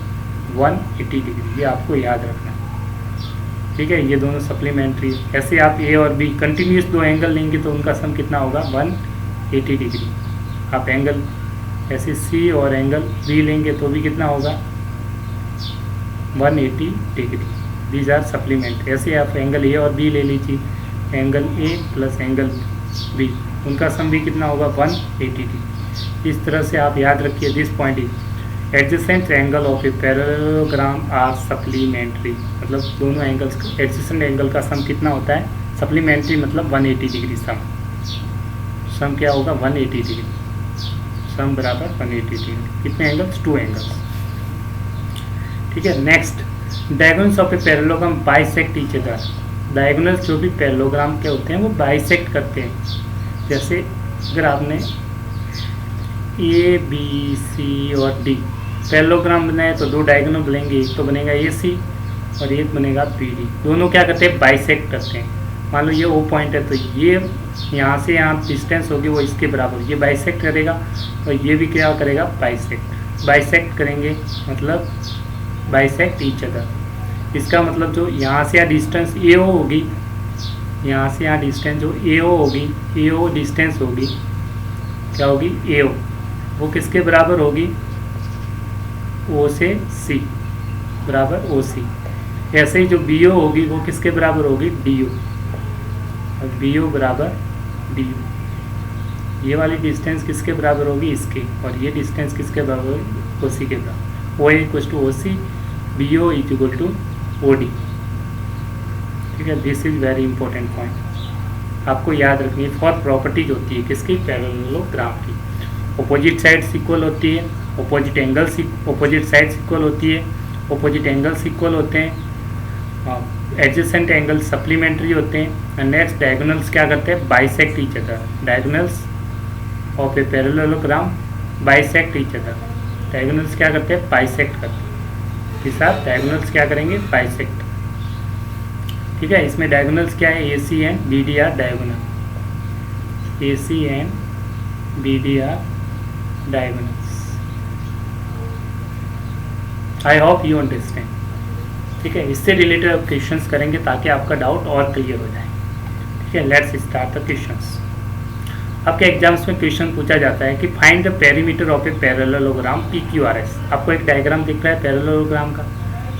180 डिग्री। ये आपको याद रखना है। ठीक है, ये दोनों सप्लीमेंट्री। ऐसे आप ए और बी कंटिन्यूस दो एंगल लेंगे तो उनका सम कितना होगा? 180 डिग्री। आप एंगल ऐसे सी और एंगल बी लेंगे तो भी कितना होगा? 180 डिग्री। These are supplementary. ऐसे आप एंगल ए और बी ले लीजिए, angle A plus angle B, उनका सम भी कितना होगा? 180 डिग्री। इस तरह से आप याद रखिए this point is adjacent angle of a parallelogram are supplementary. मतलब दोनों एंगल्स का एडजेसेंट एंगल का सम कितना होता है? सप्लीमेंट्री मतलब 180 डिग्री सम क्या होगा? 180 डिग्री। सम बराबर 180 डिग्री। कितने एंगल्स? 2 एंगल्स। ठीक है। Next, diagonals of a parallelogram bisect each other. Diagonals जो भी पैरेललोग्राम के होते हैं वो बाइसेक्ट करते हैं। जैसे अगर आपने ए बी सी और डी पैरेललोग्राम बनाए तो दो डायगोनल बनेंगे, एक तो बनेगा ए सी और एक बनेगा बी डी। दोनों क्या करते हैं? बाइसेक्ट करते हैं। मान लो ये ओ पॉइंट है तो ये यहाँ से यहाँ डिस्टेंस होगी वो इसके बराबर, ये बाइसेक्ट करेगा और ये भी क्या करेगा? बाइसेक्ट। बाइसेक्ट करेंगे मतलब बाइसेक्ट ईच अदर। इसका मतलब जो यहाँ से यहाँ डिस्टेंस ए ओ होगी, यहाँ से यहाँ डिस्टेंस जो ए ओ होगी, ए ओ डिस्टेंस होगी, क्या होगी? ए ओ। वो किसके बराबर होगी? ओ से सी बराबर ओ सी। ऐसे ही जो बी ओ होगी वो किसके बराबर होगी? D O. और बी ओ बराबर डी ओ। ये वाली डिस्टेंस किसके बराबर होगी? इसके। और ये डिस्टेंस किसके बराबर होगी? ओ सी के बराबर। O A equal to O C, B O is equal to O D. ठीक है, this is very important point, आपको याद रखनी है। फॉर प्रॉपर्टीज होती है किसकी? पैरेललोग्राम की। ऑपोजिट साइड्स इक्वल होती है, opposite angles, opposite sides equal होती है, ऑपोजिट एंगल्स इक्वल होते हैं, एडजेसेंट एंगल सप्लीमेंट्री होते हैं। नेक्स्ट, डायगोनल्स क्या करते हैं? Bisect each other. Diagonals of a parallelogram bisect each other. Diagonals क्या करते हैं? बाइसेक्ट करते हैं। इस साथ डायगोनल्स क्या करेंगे? बाइसेक्ट। ठीक है, इसमें डायगोनल्स क्या है? A C and B D are diagonal. A C and B D are diagonals. I hope you understand. ठीक है, इससे रिलेटेड आप क्वेश्चंस करेंगे ताकि आपका डाउट और क्लियर हो जाए। ठीक है, लेट्स स्टार्ट द क्वेश्चंस। आपके एग्जाम्स में क्वेश्चन पूछा जाता है कि find the perimeter of a parallelogram P Q R S. आपको एक डायग्राम दिख रहा है पैरेललोग्राम का,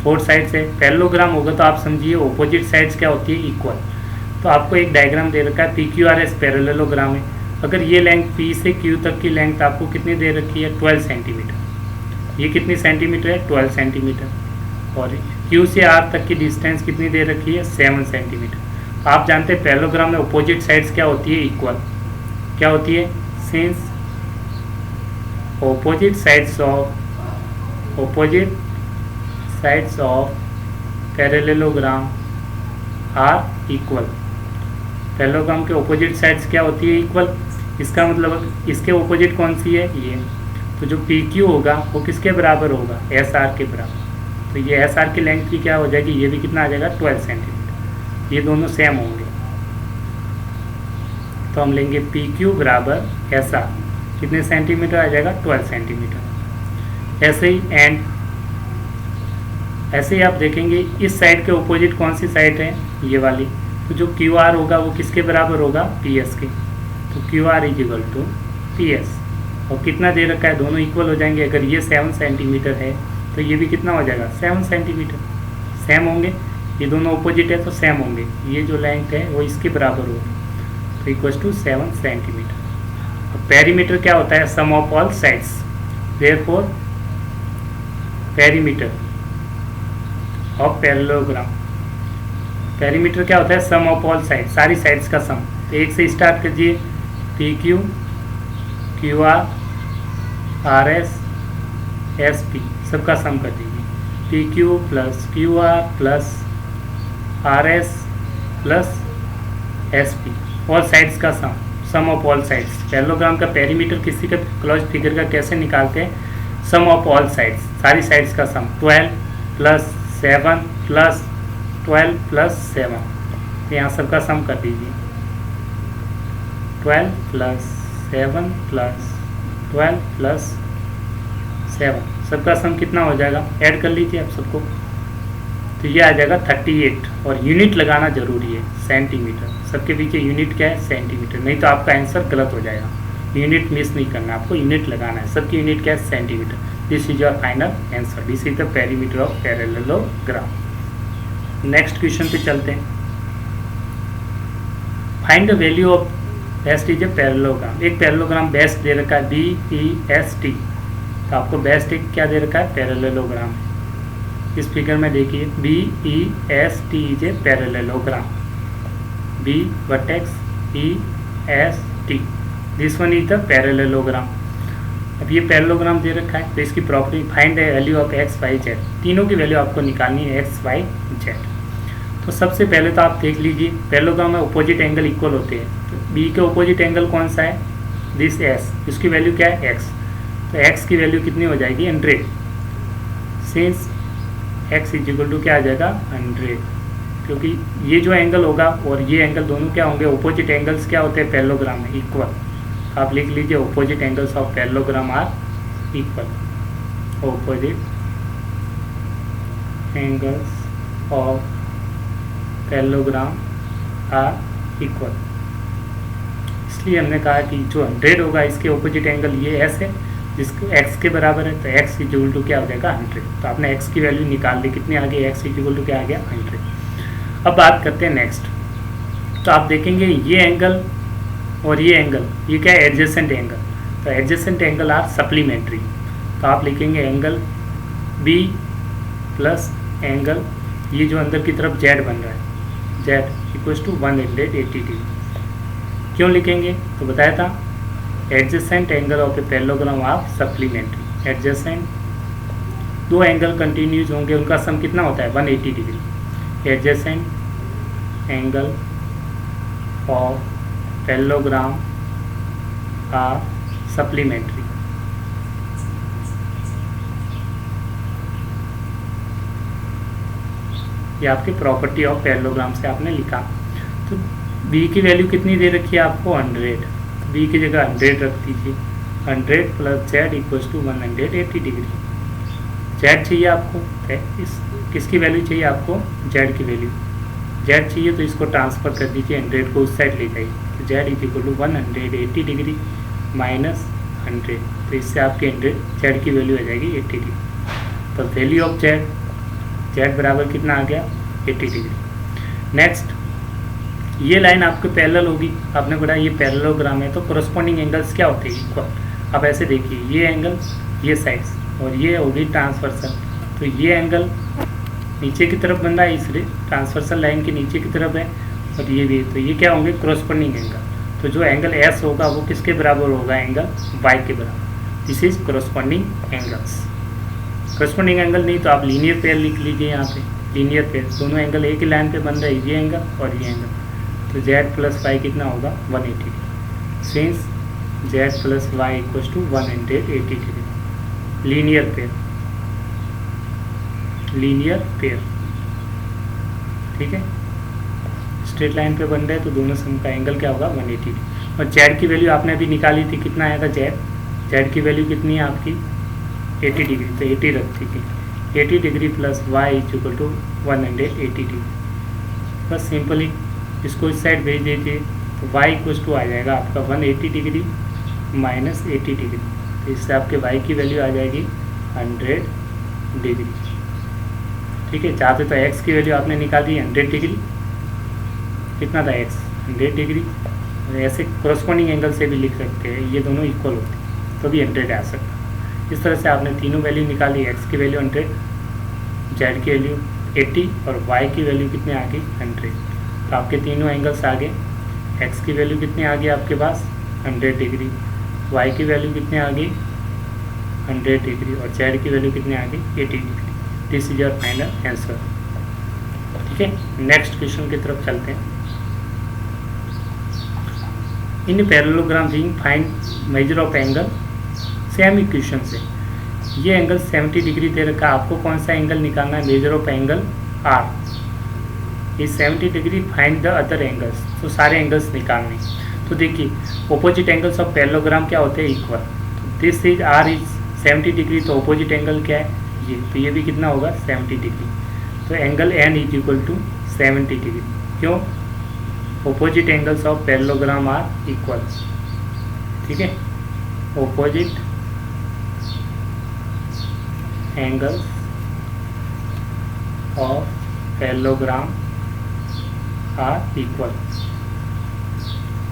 4 साइड्स है। पैरेललोग्राम होगा तो आप समझिए ऑपोजिट साइड्स क्या होती है? इक्वल। तो आपको एक डायग्राम दे रखा है, P Q R S parallelogram है। अगर ये लेंथ पी से क्यू तक की लेंथ आपको कितनी दे रखी है? 12 सेंटीमीटर। ये कितनी सेंटीमीटर है? 12 सेंटीमीटर। और क्यू से आर तक की डिस्टेंस कितनी दे रखी है? 7 सेंटीमीटर। आप जानते हैं पैरेललोग्राम में ऑपोजिट साइड्स क्या होती है? इक्वल। क्या होती है? Since opposite sides of parallelogram are equal. Parallelogram के ऑपोजिट साइड्स क्या होती है? इक्वल। इसका मतलब इसके ऑपोजिट कौन सी है? ये। तो जो पी क्यू होगा वो किसके बराबर होगा? एस आर के बराबर। तो ये एस आर की लेंथ की क्या हो जाएगी? ये भी कितना आ जाएगा? 12 सेंटीमीटर। ये दोनों सेम होंगे तो हम लेंगे पी क्यू बराबर एस आर। कितने सेंटीमीटर आ जाएगा? 12 सेंटीमीटर। ऐसे ही आप देखेंगे इस साइड के ऑपोजिट कौन सी साइड है? ये वाली। तो जो क्यू आर होगा वो किसके बराबर होगा? पी एस के। तो Q R is equal to P S. और कितना दे रखा है? दोनों इक्वल हो जाएंगे। अगर ये 7 सेंटीमीटर है तो तो ये भी कितना हो जाएगा 7 सेंटीमीटर। सेम होंगे, ये दोनों ऑपोजिट है तो सेम होंगे, ये जो लेंथ है वो इसके बराबर होगी, तो इक्वल्स टू 7 सेंटीमीटर। और पेरीमीटर क्या होता है, sum of all sides, therefore perimeter of parallelogram. Perimeter क्या होता है, सम ऑफ ऑल साइड, सारी साइड्स का सम। तो एक से स्टार्ट कीजिए, P Q, Q R, R S, S P, सबका सम कर दीजिए। P Q plus Q R plus R S plus S P, all sides का sum of all sides. Parallelogram का पेरीमीटर किसी का क्लोज फिगर का कैसे निकालते हैं, सम ऑफ ऑल साइड्स, सारी साइड्स का सम। 12 प्लस 7 प्लस 12 प्लस 7, तो यहाँ सबका सम कर दीजिए। 12 प्लस 7 प्लस 12 प्लस 7, सबका सम कितना हो जाएगा, ऐड कर लीजिए आप सबको, तो ये आ जाएगा 38। और यूनिट लगाना जरूरी है, सेंटीमीटर, सबके पीछे यूनिट क्या है, सेंटीमीटर, नहीं तो आपका आंसर गलत हो जाएगा। यूनिट मिस नहीं करना, आपको यूनिट लगाना है, सबकी यूनिट क्या है, centimetre. This is your final answer, this is the perimeter of parallelogram. Next question पे चलते हैं। Find the value of best is a parallelogram. एक पैरेललोग्राम बेस्ट दे रखा है BEST, तो आपको बेस्ट एक क्या दे रखा है, पैरेललोग्राम। इस फिगर में देखिए BEST is a parallelogram, B vertex EST, this one is the parallelogram. अब ये पैरेललोग्राम दे रखा है, तो इसकी property find the value of x y z, तीनों की वैल्यू आपको निकालनी है x y z। तो सबसे पहले तो आप देख लीजिए, पैरेललोग्राम में अपोजिट एंगल इक्वल होते हैं, तो B के अपोजिट एंगल कौन सा है, दिस S, इसकी वैल्यू क्या है x, तो x की वैल्यू कितनी हो जाएगी 100, since x is equal to क्या आ जाएगा 100, क्योंकि ये जो एंगल होगा और ये एंगल दोनों क्या होंगे, अपोजिट एंगल्स क्या होते हैं पैरेललोग्राम में, इक्वल। आप लिख लीजिए opposite angles of parallelogram are equal, opposite angles of parallelogram are equal. इसलिए हमने कहा कि जो 100 होगा इसके ऑपोजिट एंगल ये s है, जिसको x के बराबर है, तो x इक्वल टू क्या हो जाएगा 100। तो आपने x की वैल्यू निकाल ली, कितनी आ गई, x इक्वल टू क्या आ गया 100। अब बात करते हैं नेक्स्ट। तो आप देखेंगे ये एंगल और ये एंगल, ये क्या है, एडजेसेंट एंगल, तो एडजेसेंट एंगल आर सप्लीमेंट्री। तो आप लिखेंगे एंगल B प्लस एंगल, ये जो अंदर की तरफ Z बन रहा है, Z इक्वल्स टू 180 डिग्री। क्यों लिखेंगे, तो बताया था adjacent angle of a parallelogram of supplementary. Adjacent दो एंगल कंटिन्यूज होंगे, उनका सम कितना होता है 180 degree. Adjacent angle of parallelogram are supplementary. ये आपकी प्रॉपर्टी ऑफ पैरेललोग्राम से आपने लिखा। तो B की वैल्यू कितनी दे रखी है आपको 100, B की जगह 100 रख दीजिए। 100 plus Z equals to 180 degree. Z चाहिए आपको, इस किसकी वैल्यू चाहिए आपको, Z की वैल्यू। Z चाहिए तो इसको ट्रांसफ़र कर दीजिए, 100 को उस साइड ले जाइए, तो Z is equal to 180 degree minus 100, तो इससे आपके 100 Z की वैल्यू आ जाएगी 80 डिग्री। तो वैल्यू ऑफ Z बराबर कितना आ गया 80 डिग्री। नेक्स्ट, ये लाइन आपके पैरेलल होगी, आपने पढ़ा ये पैरेललोग्राम है, तो कोरस्पॉन्डिंग एंगल्स क्या होते हैं, इक्वल। अब ऐसे देखिए, ये एंगल, ये साइड्स, और ये होगी ट्रांसवर्सल, तो ये एंगल नीचे की तरफ बन रहा है, इसलिए ट्रांसवर्सल लाइन के नीचे की तरफ है, और ये भी, तो ये क्या होंगे कोरस्पॉन्डिंग एंगल। तो जो एंगल S होगा वो किसके बराबर होगा, एंगल Y के बराबर। This is corresponding angles. Corresponding angle नहीं तो आप लीनियर पेयर लिख लीजिए, यहाँ पे लीनियर पेयर, दोनों एंगल एक ही लाइन पे बन रहा है, ये एंगल और ये एंगल, तो Z प्लस Y कितना होगा 180 degree, since Z plus Y equals to 180 degree. Linear pair, linear pair, ठीक है, स्ट्रेट लाइन पे बन रहे हैं, तो दोनों सम का एंगल क्या होगा 180 डिग्री। और Z की वैल्यू आपने अभी निकाली थी, कितना आया था Z की वैल्यू कितनी है आपकी 80 डिग्री, तो 80 रख दीजिए। 80 degree plus Y is equal to 180 degree. बस सिंपली इसको इस साइड भेज दीजिए, तो Y इक्वल्स टू आ जाएगा आपका 180 डिग्री माइनस 80 डिग्री, तो इससे आपके Y की वैल्यू आ जाएगी 100 डिग्री। ठीक है, चाहते तो एक्स की वैल्यू आपने निकाली 100 डिग्री, कितना था एक्स 100 डिग्री, ऐसे कॉरस्पॉन्डिंग एंगल से भी लिख सकते हैं, ये दोनों इक्वल होते हैं तो भी 100 आ सकता। इस तरह से आपने तीनों वैल्यू निकाली, एक्स की वैल्यू 100, जेड की वैल्यू 80 और वाई की वैल्यू कितने आ गई 100। तो आपके तीनों एंगल्स आ गए। एक्स की वैल्यू कितने आ गई आपके पास 100 डिग्री, वाई की वैल्यू कितने आ गई 100 डिग्री और जेड की वैल्यू कितने आ गई 80 degree. This is your final answer. ठीक है, नेक्स्ट क्वेश्चन की तरफ चलते हैं। इन parallelogram ring find major of angle, same equation से ये एंगल 70 डिग्री दे रखा है, आपको कौन सा एंगल निकालना है, measure of angle R is 70 degree, find the other angles, तो सारे एंगल्स निकालने। तो देखिए ऑपोजिट एंगल्स ऑफ पैरेललोग्राम क्या होते हैं, equal. This is R is 70 degree, तो ऑपोजिट एंगल क्या है ये, तो ये भी कितना होगा 70 डिग्री। तो angle N is equal to 70 degree, क्यों, opposite angles of parallelogram are equal. ठीक है, opposite angles of parallelogram are equal.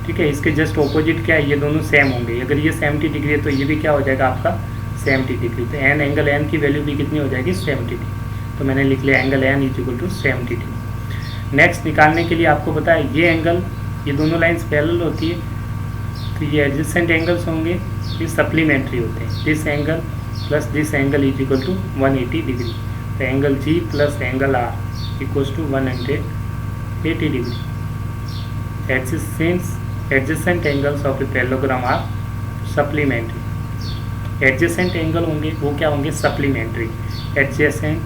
ठीक है, इसके जस्ट ऑपोजिट क्या है, ये दोनों सेम होंगे। अगर ये 70 डिग्री है तो ये भी क्या हो जाएगा आपका 70 डिग्री। तो एन एंगल एन की वैल्यू भी कितनी हो जाएगी 70 डिग्री। तो मैंने लिख लिया angle N is equal to 70 degree. Next निकालने के लिए आपको पता है ये एंगल, ये दोनों लाइन्स पैरेलल होती है तो ये एडजेसेंट एंगल्स होंगे, ये सप्लीमेंट्री होते हैं। This angle plus this angle is equal to 180 degree. तो angle G plus angle R equals to 180 degree. Adjacent angles of a parallelogram are supplementary. Adjacent angle होंगे वो क्या होंगे सप्लीमेंट्री। एडजेसेंट,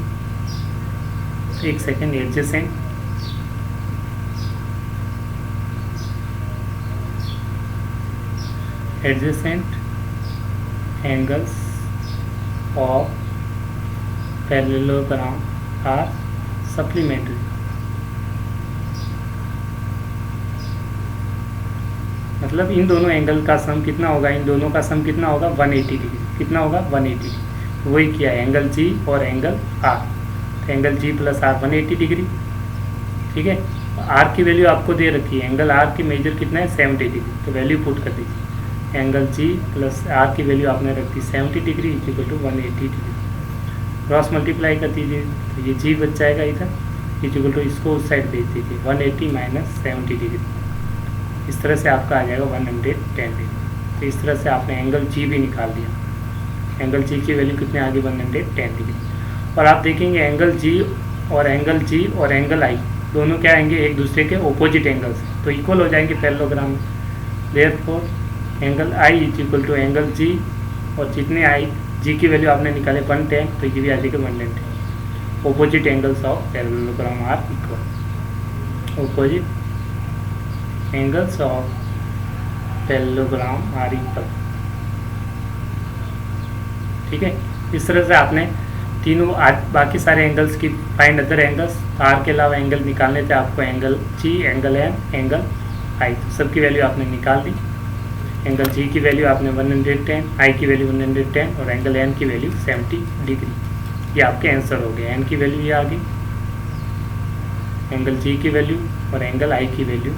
एक second, adjacent angles of parallelogram are supplementary. मतलब इन दोनों angle का सम कितना होगा, इन दोनों का सम कितना होगा 180 डिग्री। कितना होगा 180 डिग्री। वही किया है एंगल जी और एंगल आर। तो angle G plus R 180 degree. ठीक है, आर की वैल्यू आपको दे रखी है, एंगल आर की मेजर कितना है 70 डिग्री। तो वैल्यू पुट कर दीजिए, एंगल जी प्लस आर की वैल्यू आपने रख दी 70 degree equal to 180 degree. Cross multiply कर दीजिए तो ये जी बच जाएगा इधर इक्वल टू, इसको उस साइड भेज दीजिए 180 माइनस 70 डिग्री। इस तरह से आपका आ जाएगा 110 डिग्री। तो इस तरह से आपने एंगल जी भी निकाल दिया। एंगल जी की वैल्यू कितने आ गई 110 डिग्री। और आप देखेंगे एंगल जी और एंगल आई दोनों क्या आएंगे एक दूसरे के ओपोजिट एंगल्स, तो इक्वल हो जाएंगे पैरेललोग्राम में। Therefore angle I is equal to angle G, और जितने आई जी की वैल्यू आपने निकाले 110, तो ये भी आ जाएगा 110। Opposite angles of parallelogram are equal. Opposite angles of parallelogram are equal. ठीक है, इस तरह से आपने तीनों बाकी सारे एंगल्स की फाइंड अदर एंगल्स, आर के अलावा एंगल निकालने थे आपको, angle G, angle N, angle I, तो सबकी वैल्यू आपने निकाल दी। एंगल जी की वैल्यू आपने 110, आई की वैल्यू 110 और एंगल एन की वैल्यू 70 डिग्री। ये आपके आंसर हो गए। एन की वैल्यू ये आ गई, एंगल जी की वैल्यू और एंगल आई की वैल्यू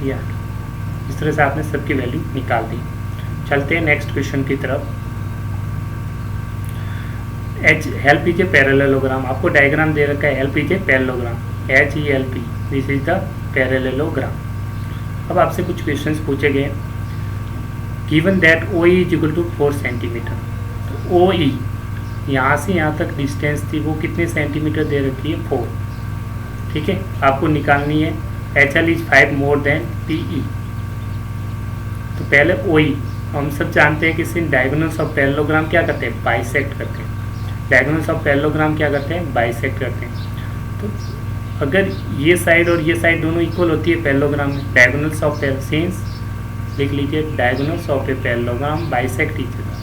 ये आ गई। इस तरह से आपने सबकी वैल्यू निकाल दी। चलते हैं नेक्स्ट क्वेश्चन की तरफ। H help is a parallelogram, आपको डायग्राम दे रखा है, help is a parallelogram, HELP, this is the parallelogram. अब आपसे कुछ क्वेश्चंस पूछे गए। Given that OE is equal to 4 centimeter. तो OE यहाँ से यहाँ तक डिस्टेंस थी, वो कितने सेंटीमीटर दे रखी है 4। ठीक है, आपको निकालनी है। HL is 5 more then PE। तो पहले OE, हम सब जानते हैं कि सिर्फ डायगोनल्स ऑफ पैरेललोग्राम क्या करते हैं, बाइसेक्ट करते हैं। डायगोनल्स ऑफ पैरेललोग्राम क्या करते हैं, बाइसेक्ट करते हैं। तो अगर ये साइड और ये साइड दोनों इक्वल होती है पैरेललोग्राम में, डायगोनल्स ऑफ सिंस लिख लीजिए, diagonals of a parallelogram bisect each other.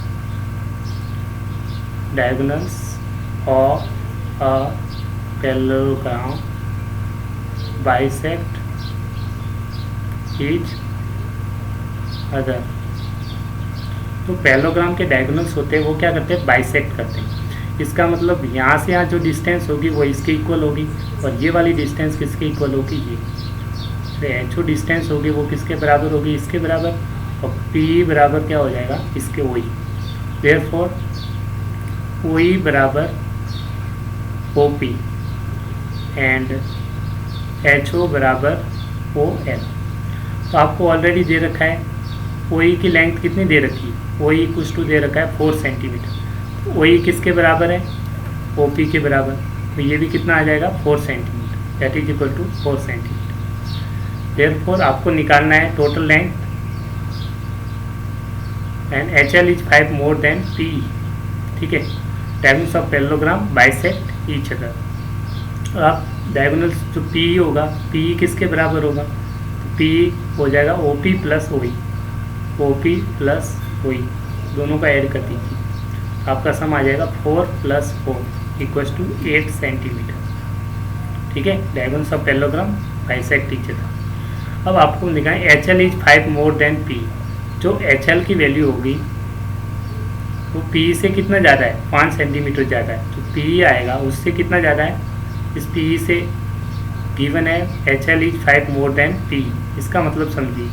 Diagonals of a parallelogram bisect each other. तो पैरेललोग्राम के डायगोनल्स होते हैं वो क्या करते हैं, बाइसेक्ट करते हैं। इसका मतलब यहाँ से यहाँ जो डिस्टेंस होगी वो इसके इक्वल होगी, और ये वाली डिस्टेंस किसके इक्वल होगी, ये तो एच ओ डिस्टेंस होगी वो किसके बराबर होगी, इसके बराबर, और पी बराबर क्या हो जाएगा, इसके ओ ई। देयरफॉर ओ ई बराबर O P and H O बराबर ओ एल। तो आपको ऑलरेडी दे रखा है ओ ई की लेंथ कितनी दे रखी है, ओ ई कुछ टू दे रखा है 4 सेंटीमीटर। ओ ई किसके बराबर है, ओ पी के बराबर, तो ये भी कितना आ जाएगा 4 centimeter, that is equal to 4 centimeter. Therefore आपको निकालना है total length and H L is 5 more than P E, ठीक है। Diagonals of parallelogram bisect each other. अब डायगोनल्स जो पी ई होगा, पी ई किसके बराबर होगा, तो पी ई हो जाएगा ओ पी प्लस ओ ई, ओ पी प्लस ओ ई, दोनों का ऐड कर दीजिए, आपका सम आ जाएगा 4 + 4 इक्वल्स टू 8 सेंटीमीटर, ठीक है। Diagonals of parallelogram bisect each other. अब आपको निकालें H L is 5 more than P. जो एच एल की वैल्यू होगी वो पी से कितना ज़्यादा है, 5 सेंटीमीटर ज़्यादा है, तो पी आएगा उससे कितना ज़्यादा है, इस पी से गिवन है H L is 5 more than P, इसका मतलब समझिए।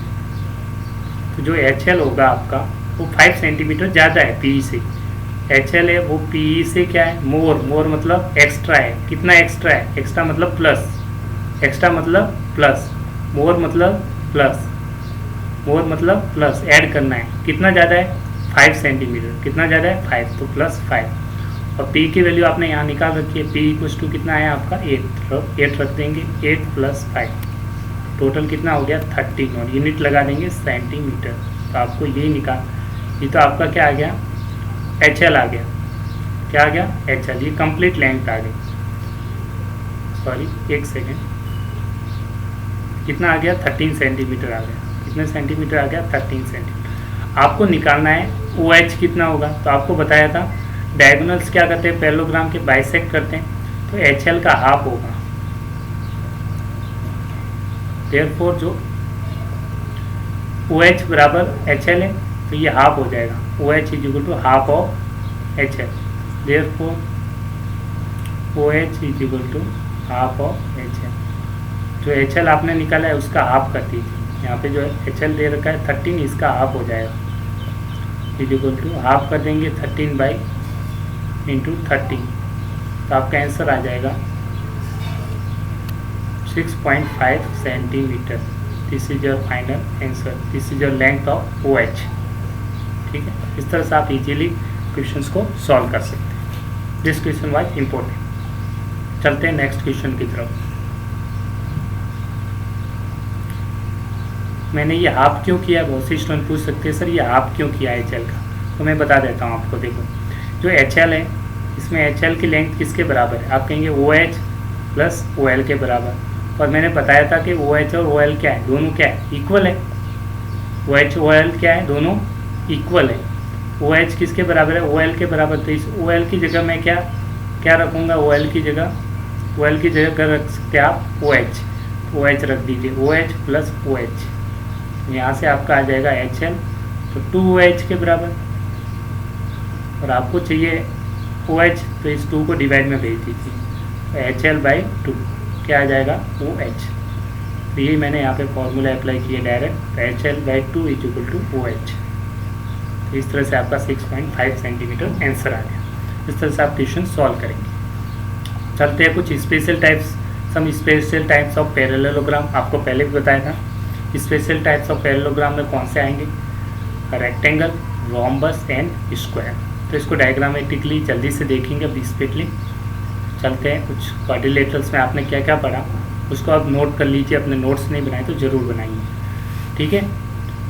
तो जो एच एल होगा आपका वो 5 सेंटीमीटर ज़्यादा है पी से, एच एल है वो पी से क्या है, मोर मतलब एक्स्ट्रा है, कितना एक्स्ट्रा है, एक्स्ट्रा मतलब प्लस, एक्स्ट्रा मतलब प्लस, मोर मतलब प्लस, मोर मतलब प्लस, ऐड करना है, कितना ज़्यादा है 5 सेंटीमीटर, कितना ज़्यादा है 5, तो +5। और P की वैल्यू आपने यहाँ निकाल रखी है, P इक्वल्स टू कितना है आपका 8 रख देंगे, 8 + 5 टोटल कितना हो गया 13, और यूनिट लगा देंगे सेंटीमीटर। तो आपको यही निकाल, ये तो आपका क्या आ गया HL आ गया, क्या आ गया HL, ये कंप्लीट लेंथ आ गई, सॉरी एक सेकेंड, कितना आ गया 13 सेंटीमीटर आ गया, कितने सेंटीमीटर आ गया 13 सेंटीमीटर। आपको निकालना है OH कितना होगा, तो आपको बताया था डायगोनल्स क्या करते हैं, पैरेललोग्राम के बाइसेक्ट करते हैं, तो HL का हाफ होगा। देयरफॉर जो OH बराबर HL है तो ये हाफ हो जाएगा, OH is equal to half of HL। Therefore OH is equal to half of HL। जो HL आपने निकाला है उसका हाफ कर दीजिए, यहाँ पे जो HL दे रखा है 13, इसका हाफ हो जाएगा, इज इक्वल टू हाफ कर देंगे 13 बाई इंटू 13, तो आपका आंसर आ जाएगा 6.5 centimetre. This is your final answer, this is your length of OH, ठीक है। इस तरह से आप इजीली क्वेश्चंस को सॉल्व कर सकते हैं। This question was important. चलते हैं नेक्स्ट क्वेश्चन की तरफ। मैंने ये हाफ क्यों किया, बहुत से स्टूडेंट पूछ सकते हैं सर ये हाफ क्यों किया HL का, तो मैं बता देता हूँ आपको। देखो जो HL है इसमें HL की लेंथ किसके बराबर है, आप कहेंगे OH + OL के बराबर, और मैंने बताया था कि OH और OL क्या है, दोनों क्या है इक्वल है, OH OL क्या है, दोनों इक्वल है। OH किसके बराबर है, OL के बराबर, तो इस OL की जगह मैं क्या रखूँगा, OL की जगह कर रख सकते हैं आप OH रख दीजिए, OH + OH, यहाँ से आपका आ जाएगा HL, तो 2OH के बराबर, और आपको चाहिए OH, तो इस 2 को डिवाइड में भेज दीजिए, तो HL/2 क्या आ जाएगा OH। तो यही मैंने यहाँ पे फॉर्मूला अप्लाई किया direct, HL/2 is equal to OH। तो इस तरह से आपका 6.5 सेंटीमीटर आंसर आ गया। इस तरह से आप क्वेश्चन सॉल्व करेंगे। चलते हैं कुछ स्पेशल टाइप्स ऑफ पैरेललोग्राम। आपको पहले भी बताया था स्पेशल टाइप्स ऑफ पैरेललोग्राम में कौन से आएंगे, रेक्टेंगल, रोम्बस एंड स्क्वायर। तो इसको डायग्रामेटिकली जल्दी से देखेंगे अब स्पीडली। चलते हैं कुछ क्वाड्रिलेटरल्स में आपने क्या क्या पढ़ा उसको आप नोट कर लीजिए, अपने नोट्स नहीं बनाए तो ज़रूर बनाइए, ठीक है।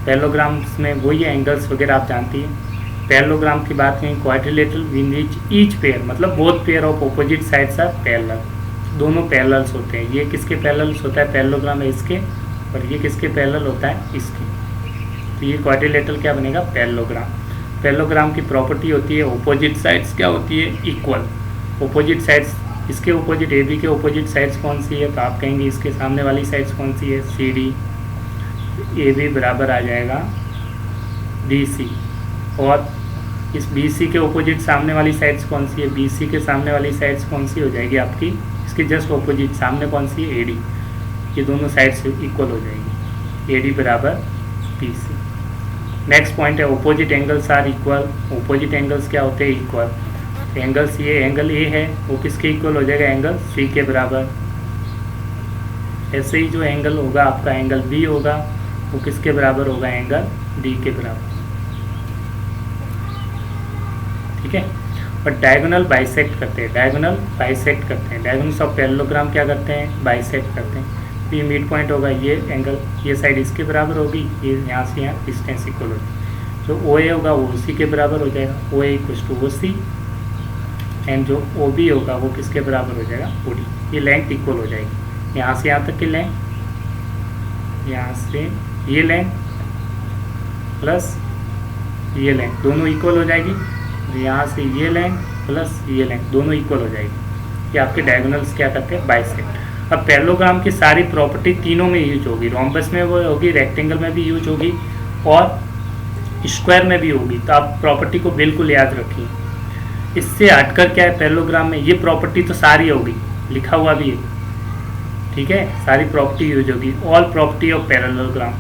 पैरेललोग्राम्स में वही एंगल्स वगैरह आप जानती हैं। पैरेललोग्राम की बात करें, quadrilateral in which each pair मतलब both pair of opposite sides are parallel, दोनों पैरेलल्स होते हैं। ये किसके पैरेलल्स होता है, पैरेललोग्राम है इसके, और ये किसके पैरेलल होता है इसके, तो ये क्वाड्रिलेटरल क्या बनेगा पैरेललोग्राम। पैरेललोग्राम की प्रॉपर्टी होती है ऑपोजिट साइड्स क्या होती है इक्वल, ऑपोजिट साइड्स इसके ऑपोजिट AB के ऑपोजिट साइड्स कौन सी है, तो आप कहेंगे इसके सामने वाली साइड्स कौन सी है CD, AB बराबर आ जाएगा BC, और इस बी सी के ऑपोजिट सामने वाली साइड्स कौन सी है, बी सी के सामने वाली साइड्स कौन सी हो जाएगी आपकी, इसके जस्ट ऑपोजिट सामने कौन सी है, ए डी। ये दोनों साइड्स इक्वल हो जाएगी, ए डी बराबर बी सी। नेक्स्ट पॉइंट है opposite angles are equal. Opposite angles क्या होते हैं, इक्वल। एंगल्स ये एंगल ए है वो किसके इक्वल हो जाएगा, एंगल सी के बराबर। ऐसे ही जो एंगल होगा आपका एंगल बी होगा वो किसके बराबर होगा, एंगल डी के बराबर। ठीक है। और डायगोनल बाइसेक्ट करते हैं, डायगोनल बाइसेक्ट करते हैं, डायगोनल्स ऑफ पैरेललोग्राम क्या करते हैं, बाइसेक्ट करते हैं। तो ये मिड पॉइंट होगा, ये एंगल ये साइड इसके बराबर होगी, ये यहाँ से यहाँ डिस्टेंस इक्वल होगी। जो ओ ए होगा वो सी के बराबर हो जाएगा, O A equal to O C. And जो ओ बी होगा वो किसके बराबर हो जाएगा, ओ डी। ये लेंथ इक्वल हो जाएगी, यहाँ से यहाँ तक की लेंथ, यहाँ से ये लेंथ प्लस ये लेंथ दोनों इक्वल हो जाएगी। यहाँ से ये लेंथ प्लस ये लेंथ दोनों इक्वल हो जाएगी। ये आपके डायगोनल्स क्या करते हैं, बाइसेक्ट। अब पैरेललोग्राम की सारी प्रॉपर्टी तीनों में यूज होगी, रोम्बस में वो होगी, रेक्टेंगल में भी यूज होगी और स्क्वायर में भी होगी। तो आप प्रॉपर्टी को बिल्कुल याद रखिए। इससे हटकर क्या है पैरेललोग्राम में, ये प्रॉपर्टी तो सारी होगी, लिखा हुआ भी है, ठीक है, सारी प्रॉपर्टी यूज होगी। ऑल प्रॉपर्टी ऑफ पैरेललोग्राम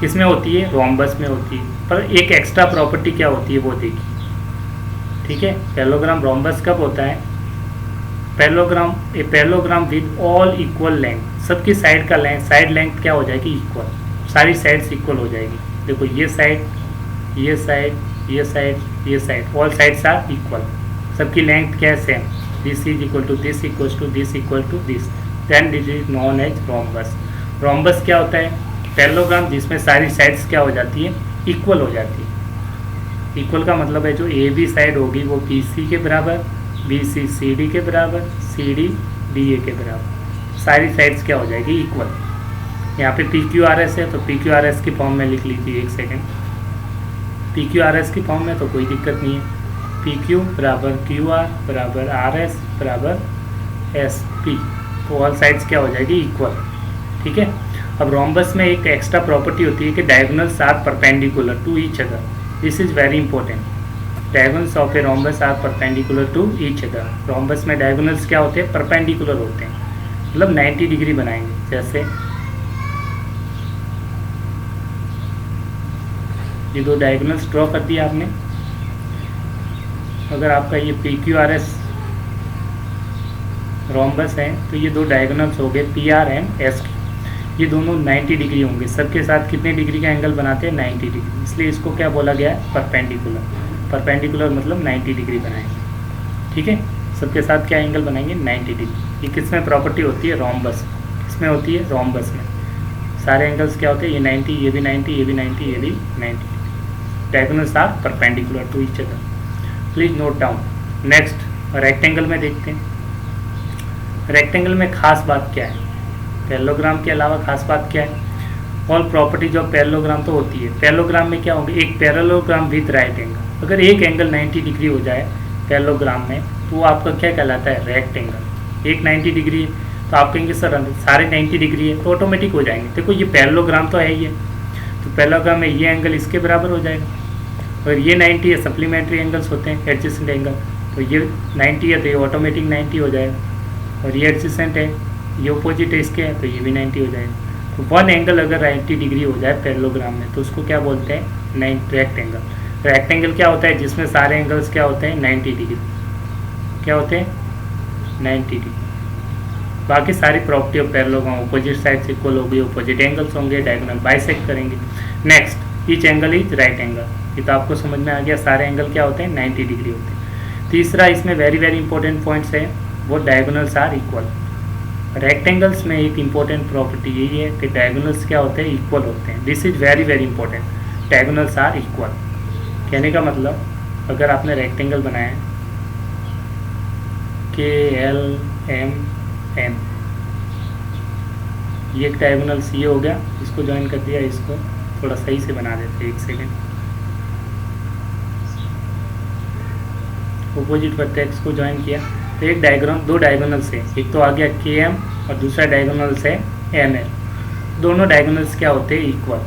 किस में होती है, रोम्बस में होती है। पर एक एक्स्ट्रा प्रॉपर्टी क्या होती है वो देखिए, ठीक है। पैरेललोग्राम रोम्बस कब होता है, parallelogram with all equal length, सबकी साइड का लेंथ, साइड लेंथ क्या हो जाएगी, इक्वल, सारी साइड्स इक्वल हो जाएगी। देखो ये साइड, ये साइड, ये साइड, ये side, all sides are equal, सबकी लेंथ क्या है, same. This is equal to this, equal to this, equal to this, then this is known as rhombus. Rhombus क्या होता है, पैरेललोग्राम जिसमें सारी साइड्स क्या हो जाती है, इक्वल हो जाती है। इक्वल का मतलब है जो ए बी साइड होगी वो बी सी के बराबर, बी सी सी डी के बराबर, सी डी डी ए के बराबर, सारी साइड्स क्या हो जाएगी, इक्वल। यहाँ पे पी क्यू आर एस है तो पी क्यू आर एस की फॉर्म में लिख लीजिए, एक second. P Q R S की फॉर्म में तो कोई दिक्कत नहीं है, पी क्यू बराबर क्यू आर बराबर आर एस बराबर एस पी, तो ऑल साइड्स क्या हो जाएगी, इक्वल। ठीक है। अब रोम्बस में एक एक्स्ट्रा प्रॉपर्टी होती है कि diagonals are perpendicular to each other, this is very important. Diagonals of a rhombus are perpendicular to each other. Rhombus में डायगोनल्स क्या होते हैं, परपेंडिकुलर होते हैं, मतलब 90 डिग्री बनाएंगे। जैसे ये दो डायगोनल्स ड्रॉ कर दिया आपने। अगर आपका ये P Q R S rhombus है तो ये दो डायगोनल्स हो गए पी आर एंड एस की, ये दोनों 90 डिग्री होंगे। सबके साथ कितने डिग्री का एंगल बनाते हैं, 90 डिग्री, इसलिए इसको क्या बोला गया है, परपेंडिकुलर। परपेंडिकुलर मतलब 90 डिग्री बनाएंगे। ठीक है। सबके साथ क्या एंगल बनाएंगे, 90 डिग्री। ये किस में प्रॉपर्टी होती है, रोम्बस। किस में होती है, रोम्बस में। सारे एंगल्स क्या होते हैं, ये 90, ये भी 90, ये भी 90, ये भी 90। Diagonals are perpendicular to each other, please note down. Next rectangle में देखते हैं। रेक्टेंगल में खास बात क्या है, पैरेललोग्राम के अलावा खास बात क्या है, ऑल प्रॉपर्टीज ऑफ पैरेललोग्राम तो होती है। पैरेललोग्राम में क्या होंगे, एक पैरेललोग्राम विद राइट एंगल। अगर एक एंगल 90 डिग्री हो जाए पैरेललोग्राम में तो वो आपका क्या कहलाता है, रेक्ट एंगल। एक 90 डिग्री है तो आप कहेंगे सर सारे 90 डिग्री है, तो ऑटोमेटिक हो जाएंगे। देखो ये पैरेललोग्राम तो है ही है, तो पैरेललोग्राम में ये एंगल इसके बराबर हो जाएगा। और ये 90 है, सप्लीमेंट्री एंगल्स होते हैं, एडजेसेंट एंगल, तो ये 90 है तो ये ऑटोमेटिक 90 हो जाएगा। और ये एडजेसेंट है, ये अपोजिट है इसके, तो ये भी 90 हो जाएगा। तो वन एंगल अगर 90 डिग्री हो जाए पैरेललोग्राम में तो उसको क्या बोलते हैं, रेक्ट एंगल। रेक्ट एंगल क्या होता है, जिसमें सारे एंगल्स क्या होते हैं, 90 डिग्री। क्या होते हैं, 90 डिग्री। बाकी सारी property of parallelogram, opposite sides equal होगी, अपोजिट एंगल्स होंगे, डायगोनल बाइसेक्ट करेंगे। Next, each angle is right angle. ये तो आपको समझ में आ गया, सारे एंगल क्या होते हैं, 90 डिग्री होते हैं। तीसरा इसमें वेरी वेरी इंपॉर्टेंट पॉइंट्स है, वो डायगोनल्स आर इक्वल। रेक्टेंगल्स में एक इंपॉर्टेंट प्रॉपर्टी यही है कि डायगोनल्स क्या होते हैं, इक्वल होते हैं। This is very very important, diagonals are equal. कहने का मतलब अगर आपने रेक्टेंगल बनाया है के एल एम एन, ये एक डायगोनल सी हो गया, इसको ज्वाइन कर दिया, इसको थोड़ा सही से बना देते हैं, एक सेकेंड। अपोजिट वर्टेक्स को ज्वाइन किया तो एक डायग्राम, दो डायगोनल्स है, एक तो आ गया के एम और दूसरा डायगोनल्स है एम एल। दोनों डायगोनल्स क्या होते हैं, equal.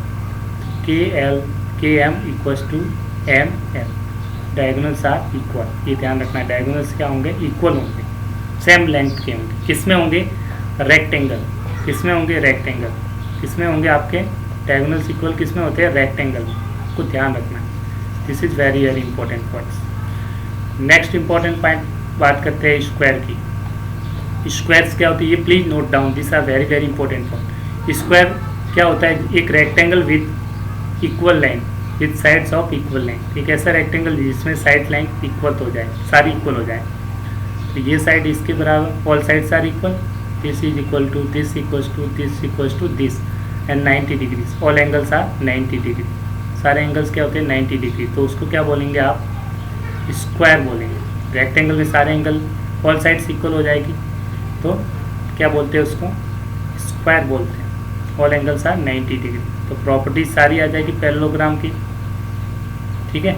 K L K M equals to M L, diagonals are equal, ये ध्यान रखना है, डायगोनल्स क्या होंगे, इक्वल होंगे, सेम लेंथ के होंगे। किस में होंगे, रेक्टेंगल, किस में होंगे, रेक्टेंगल, किस में होंगे आपके डायगोनल्स इक्वल, किस में होते हैं, रेक्टेंगल में, को ध्यान रखना है। This is very very important points. Next important point बात करते हैं स्क्वायर की। स्क्वायर्स क्या होती है, ये please note down, this are very very important point. Square क्या होता है, एक rectangle with equal length with sides of equal length, एक ऐसा रेक्टेंगल जिसमें साइड लेंथ इक्वल हो जाए, सारी इक्वल हो जाए। तो ये साइड इसके बराबर, all sides are equal, this is equal to this equals to this equals to this and 90 degrees, all angles are 90 degree, सारे एंगल्स क्या होते हैं 90 डिग्री। तो उसको क्या बोलेंगे आप, स्क्वायर बोलेंगे। रेक्टेंगल में सारे एंगल ऑल साइड्स इक्वल हो जाएगी तो क्या बोलते हैं उसको, स्क्वायर बोलते हैं। ऑल एंगल्स आर 90 डिग्री, तो प्रॉपर्टीज सारी आ जाएगी पैरेललोग्राम की, ठीक है।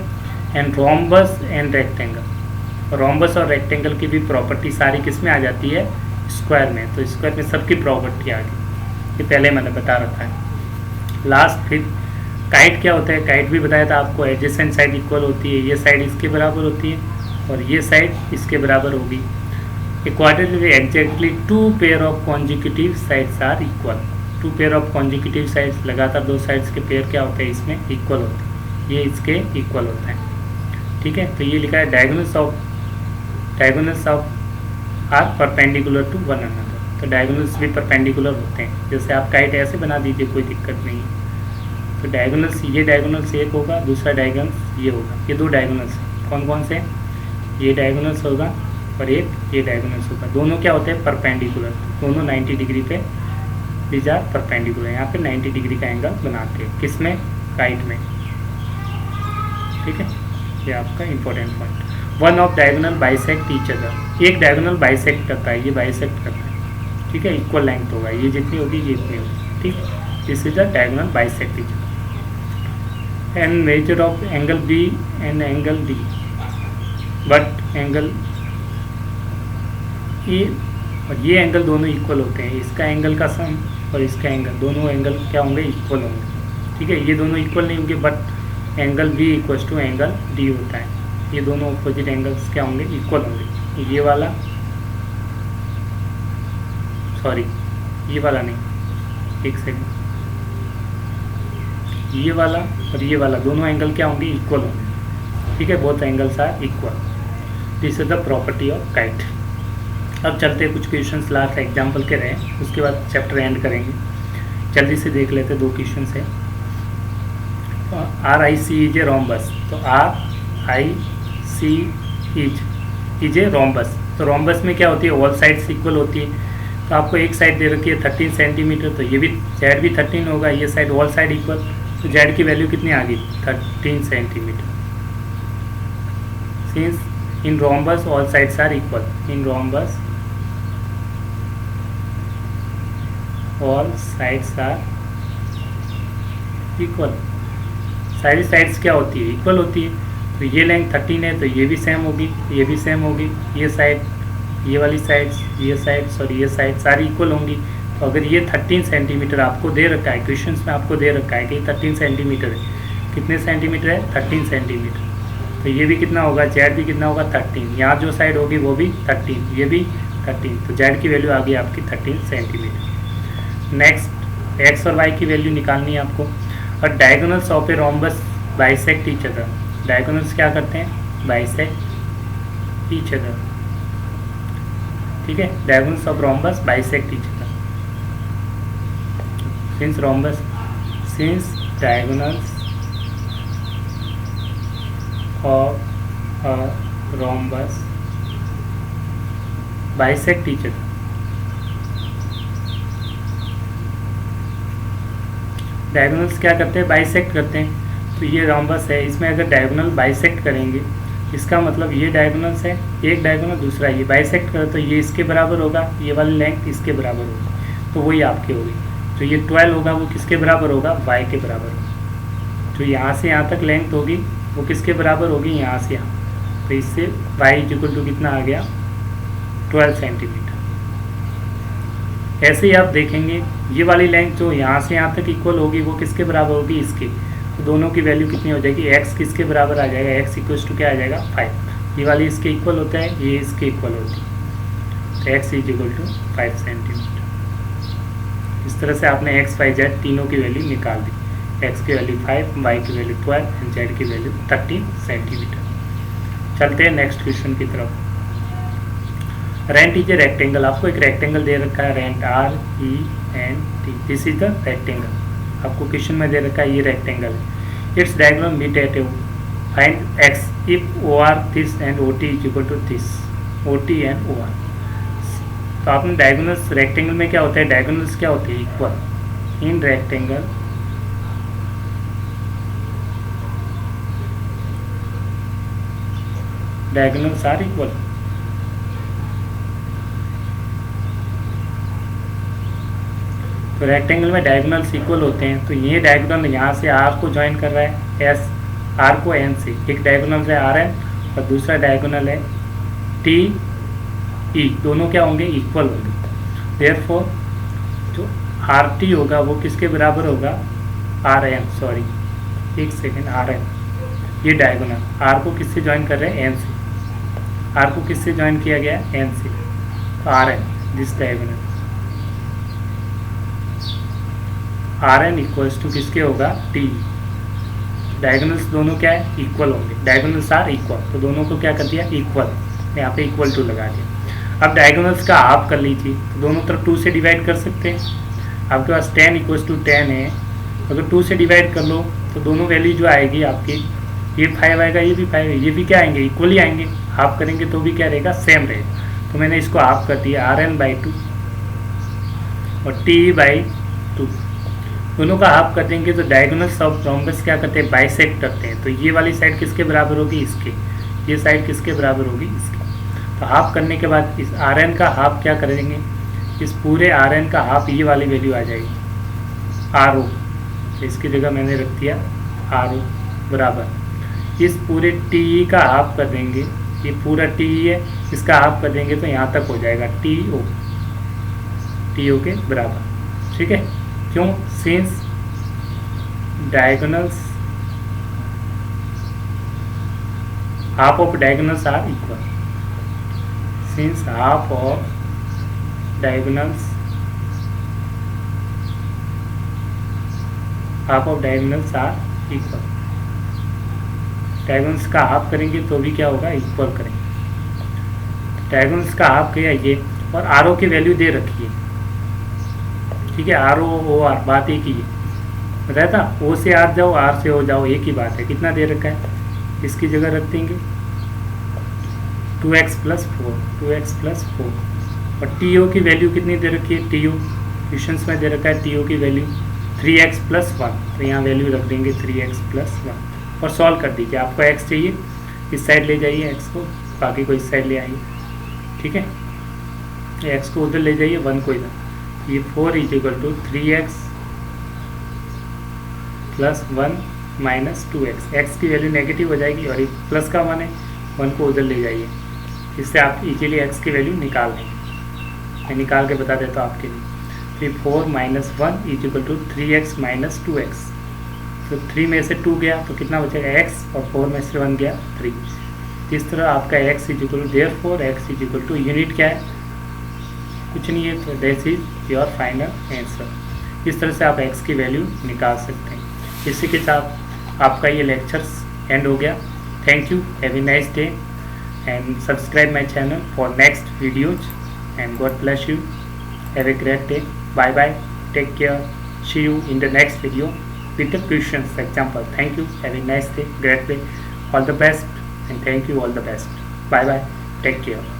And rhombus and rectangle, rhombus और रेक्टेंगल की भी प्रॉपर्टी सारी किस में आ जाती है, स्क्वायर में। तो स्क्वायर में सबकी प्रॉपर्टी आ गई, ये पहले मैंने बता रखा है। लास्ट फिर काइट क्या होता है, काइट भी बताया था आपको, एडजेसेंट साइड इक्वल होती है, ये साइड इसके बराबर होती है और ये साइड इसके बराबर होगी। Equality exactly two pair of consecutive sides are equal, two pair of consecutive sides, लगातार दो साइड्स के पेयर क्या होते हैं, इसमें इक्वल होते हैं, ये इसके इक्वल होता है, ठीक है। तो ये लिखा है diagonals of are perpendicular to one another, तो डायगोनल्स भी परपेंडिकुलर होते हैं। जैसे आप काइट ऐसे बना दीजिए, कोई दिक्कत नहीं है। तो डायगोनल्स, ये डायगोनल्स एक होगा, दूसरा डायगोनल्स ये होगा, ये दो डायगोनल्स कौन कौन से, ये डायगोनल्स होगा और एक ये डायगोनल्स होगा, दोनों क्या होते हैं परपेंडिकुलर, दोनों 90 डिग्री पे, दीज आर परपेंडिकुलर, यहाँ पे 90 डिग्री का एंगल बनाते हैं, किस में, काइट में, ठीक है। ये आपका important point. One of diagonal bisect each other, एक डायगोनल बाइसेक्ट करता है, ये बाइसेक्ट करता है, ठीक है, इक्वल लेंथ होगा, ये जितनी होगी ये इतनी होगी, ठीक। This is the diagonal bisect each other. And measure of angle B and angle D, but angle A और ये एंगल दोनों इक्वल होते हैं, इसका एंगल का सम और इसका एंगल, दोनों एंगल क्या होंगे, इक्वल होंगे, ठीक है। ये दोनों इक्वल नहीं होंगे, but angle B equal to angle D होता है, ये दोनों अपोजिट एंगल्स क्या होंगे, इक्वल होंगे। ये वाला, सॉरी ये वाला नहीं, एक सेकंड, ये वाला और ये वाला दोनों एंगल क्या होंगे, इक्वल होंगे, ठीक है, both angles are equal. This is the property of kite. अब चलते हैं कुछ क्वेश्चंस लास्ट एग्जांपल के रहे, उसके बाद चैप्टर एंड करेंगे। जल्दी से देख लेते हैं, दो क्वेश्चन है। R I C is a rhombus, तो R I C is a rhombus, तो रोम्बस में क्या होती है, ऑल साइड्स इक्वल होती है। तो आपको एक साइड दे रखी है 13 सेंटीमीटर, तो ये भी जेड भी 13 होगा, ये साइड ऑल साइड इक्वल, तो जेड की वैल्यू कितनी आ गई, 13 centimetre. Since in rhombus all sides are equal, in rhombus all sides are equal, सारी साइड्स क्या होती है, इक्वल होती है। तो ये लेंथ 13 है, तो ये भी सेम होगी, ये भी सेम होगी, ये साइड, ये वाली साइड्स, ये साइड्स और ये साइड सारी इक्वल होंगी। तो अगर ये 13 सेंटीमीटर आपको दे रखा है, क्वेश्चंस में आपको दे रखा है कि 13 सेंटीमीटर है, कितने सेंटीमीटर है, 13 सेंटीमीटर, तो ये भी कितना होगा, जेड भी कितना होगा, 13, यहाँ जो साइड होगी वो भी 13, ये भी 13, तो जेड की वैल्यू आ गई आपकी 13 सेंटीमीटर। नेक्स्ट एक्स और वाई की वैल्यू निकालनी है आपको। और diagonals of a rhombus bisect each other, diagonals क्या करते हैं, बाइसेक्ट ईच अदर, ठीक है। Diagonals of rhombus bisect each other, since rhombus, since diagonals of a rhombus bisect each other, diagonals क्या करते हैं, बाइसेक्ट करते हैं। तो ये रोम्बस है, इसमें अगर डायगोनल बाइसेक्ट करेंगे, इसका मतलब ये डायगोनल्स है, एक डायगोनल दूसरा, ये बाइसेक्ट करे तो ये इसके बराबर होगा, ये वाली लेंथ इसके बराबर होगी, तो वही आपकी होगी। तो ये 12 होगा, वो किसके बराबर होगा, वाई के बराबर होगा। तो यहाँ से यहाँ तक लेंथ होगी, वो किसके बराबर होगी, यहाँ से यहाँ, तो इससे वाई इक्वल टू कितना आ गया, 12 सेंटीमीटर। ऐसे ही आप देखेंगे ये वाली लेंथ जो यहाँ से यहाँ तक इक्वल होगी, वो किसके बराबर होगी, इसके, तो दोनों की वैल्यू कितनी हो जाएगी, x किसके बराबर आ जाएगा, x इक्वल्स टू क्या आ जाएगा 5। ये वाली इसके इक्वल होता है, ये इसके इक्वल होती है, तो x is equal to 5 centimetre. इस तरह से आपने x, y, z तीनों की वैल्यू निकाल दी। x की वैल्यू 5, y की वैल्यू 12 एंड z की वैल्यू 13 सेंटीमीटर। चलते हैं नेक्स्ट क्वेश्चन की तरफ। रेंट इज ए रेक्टेंगल, आपको एक रेक्टेंगल दे रखा है, rent RENT, this is the rectangle. आपको क्वेश्चन में दे रखा है ये रेक्टेंगल है। Its diagonal meet at A, find x if OR this and OT is equal to this, OT and OR। तो आपने डायगोनल्स, रेक्टेंगल में क्या होता है, डायगोनल्स क्या होते हैं, equal. In rectangle diagonals are equal. तो रेक्टेंगल में डायगोनल्स इक्वल होते हैं। तो ये डायगोनल यहाँ से R को ज्वाइन कर रहा है, S R को N से, एक डायगोनल है RN और दूसरा डायगोनल है TE, दोनों क्या होंगे, इक्वल होंगे। देयरफॉर जो RT होगा वो किसके बराबर होगा, RN, सॉरी एक सेकेंड, RN, ये डायगोनल R को किससे ज्वाइन कर रहे हैं, N से, R को किससे ज्वाइन किया गया है, N से, तो RN this diagonal, RN equals to किसके होगा, T। डायगोनल्स दोनों क्या है, इक्वल होंगे, डायगोनल्स आर इक्वल, तो दोनों को क्या कर दिया, इक्वल, यहाँ पे इक्वल टू लगा दिया। अब डायगोनल्स का हाफ कर लीजिए, तो दोनों तरफ 2 से डिवाइड कर सकते हैं। आपके पास 10 इक्वल्स टू 10 है, अगर 2 से डिवाइड कर लो तो दोनों वैल्यू जो आएगी आपकी, ये 5 आएगा, ये भी 5 है, ये भी क्या आएंगे, इक्वल ही आएंगे। हाफ करेंगे तो भी क्या रहेगा, सेम रहेगा। तो मैंने इसको हाफ कर दिया, RN/2 और TE/2, दोनों का हाफ कर देंगे तो डायगोनल्स ऑफ रोम्बस क्या करते हैं, बाइसेक्ट करते हैं। तो ये वाली साइड किसके बराबर होगी, इसके, ये साइड किसके बराबर होगी, इसके। तो हाफ करने के बाद इस RN का हाफ क्या करेंगे, इस पूरे RN का हाफ ये वाली वैल्यू आ जाएगी, RO, तो इसकी जगह मैंने रख दिया RO बराबर, इस पूरे TE का हाफ कर देंगे, ये पूरा TE है, इसका हाफ कर देंगे तो यहाँ तक हो जाएगा TO के बराबर। ठीक है, क्यों, since diagonals, half of diagonals are equal, since half of diagonals are equal. Diagonals का हाफ करेंगे तो भी क्या होगा, इक्वल करेंगे। डायगोनल्स का हाफ किया ये, और आरओ की वैल्यू दे रखी है, ठीक है, ROR बात एक ही है, बताया था, O से R जाओ, R से O जाओ, एक ही बात है। कितना दे रखा है, इसकी जगह रख देंगे 2x + 4, 2x + 4, और TO की वैल्यू कितनी दे रखी है, TO क्वेश्चंस में दे रखा है TO की वैल्यू 3x + 1, तो यहाँ वैल्यू रख देंगे 3x + 1 और सॉल्व कर दीजिए। आपको x चाहिए, इस साइड ले जाइए x को, बाकी को इस साइड ले आइए, ठीक है, x को उधर ले जाइए, 1 को इधर, ये 4 = 3x + 1 - 2x, x की वैल्यू नेगेटिव हो जाएगी और ये प्लस का 1 है, 1 को उधर ले जाइए, इससे आप इजीली x की वैल्यू निकाल देंगे। मैं निकाल के बता देता हूँ आपके लिए। फिर 4 - 1 = 3x - 2x, तो 3 में से 2 गया तो कितना बचेगा x, और 4 में से 1 गया 3। इस तरह आपका x = देयरफॉर x = यूनिट क्या है, कुछ नहीं है, तो that is your final answer. इस तरह से आप x की वैल्यू निकाल सकते हैं। इसी के साथ आपका ये लेक्चर्स एंड हो गया। Thank you, have a nice day and subscribe my channel for next videos and God bless you, have a great day, bye bye, take care, see you in the next video with the questions example. Thank you, have a nice day, great day, all the best, and thank you, all the best, bye bye, take care.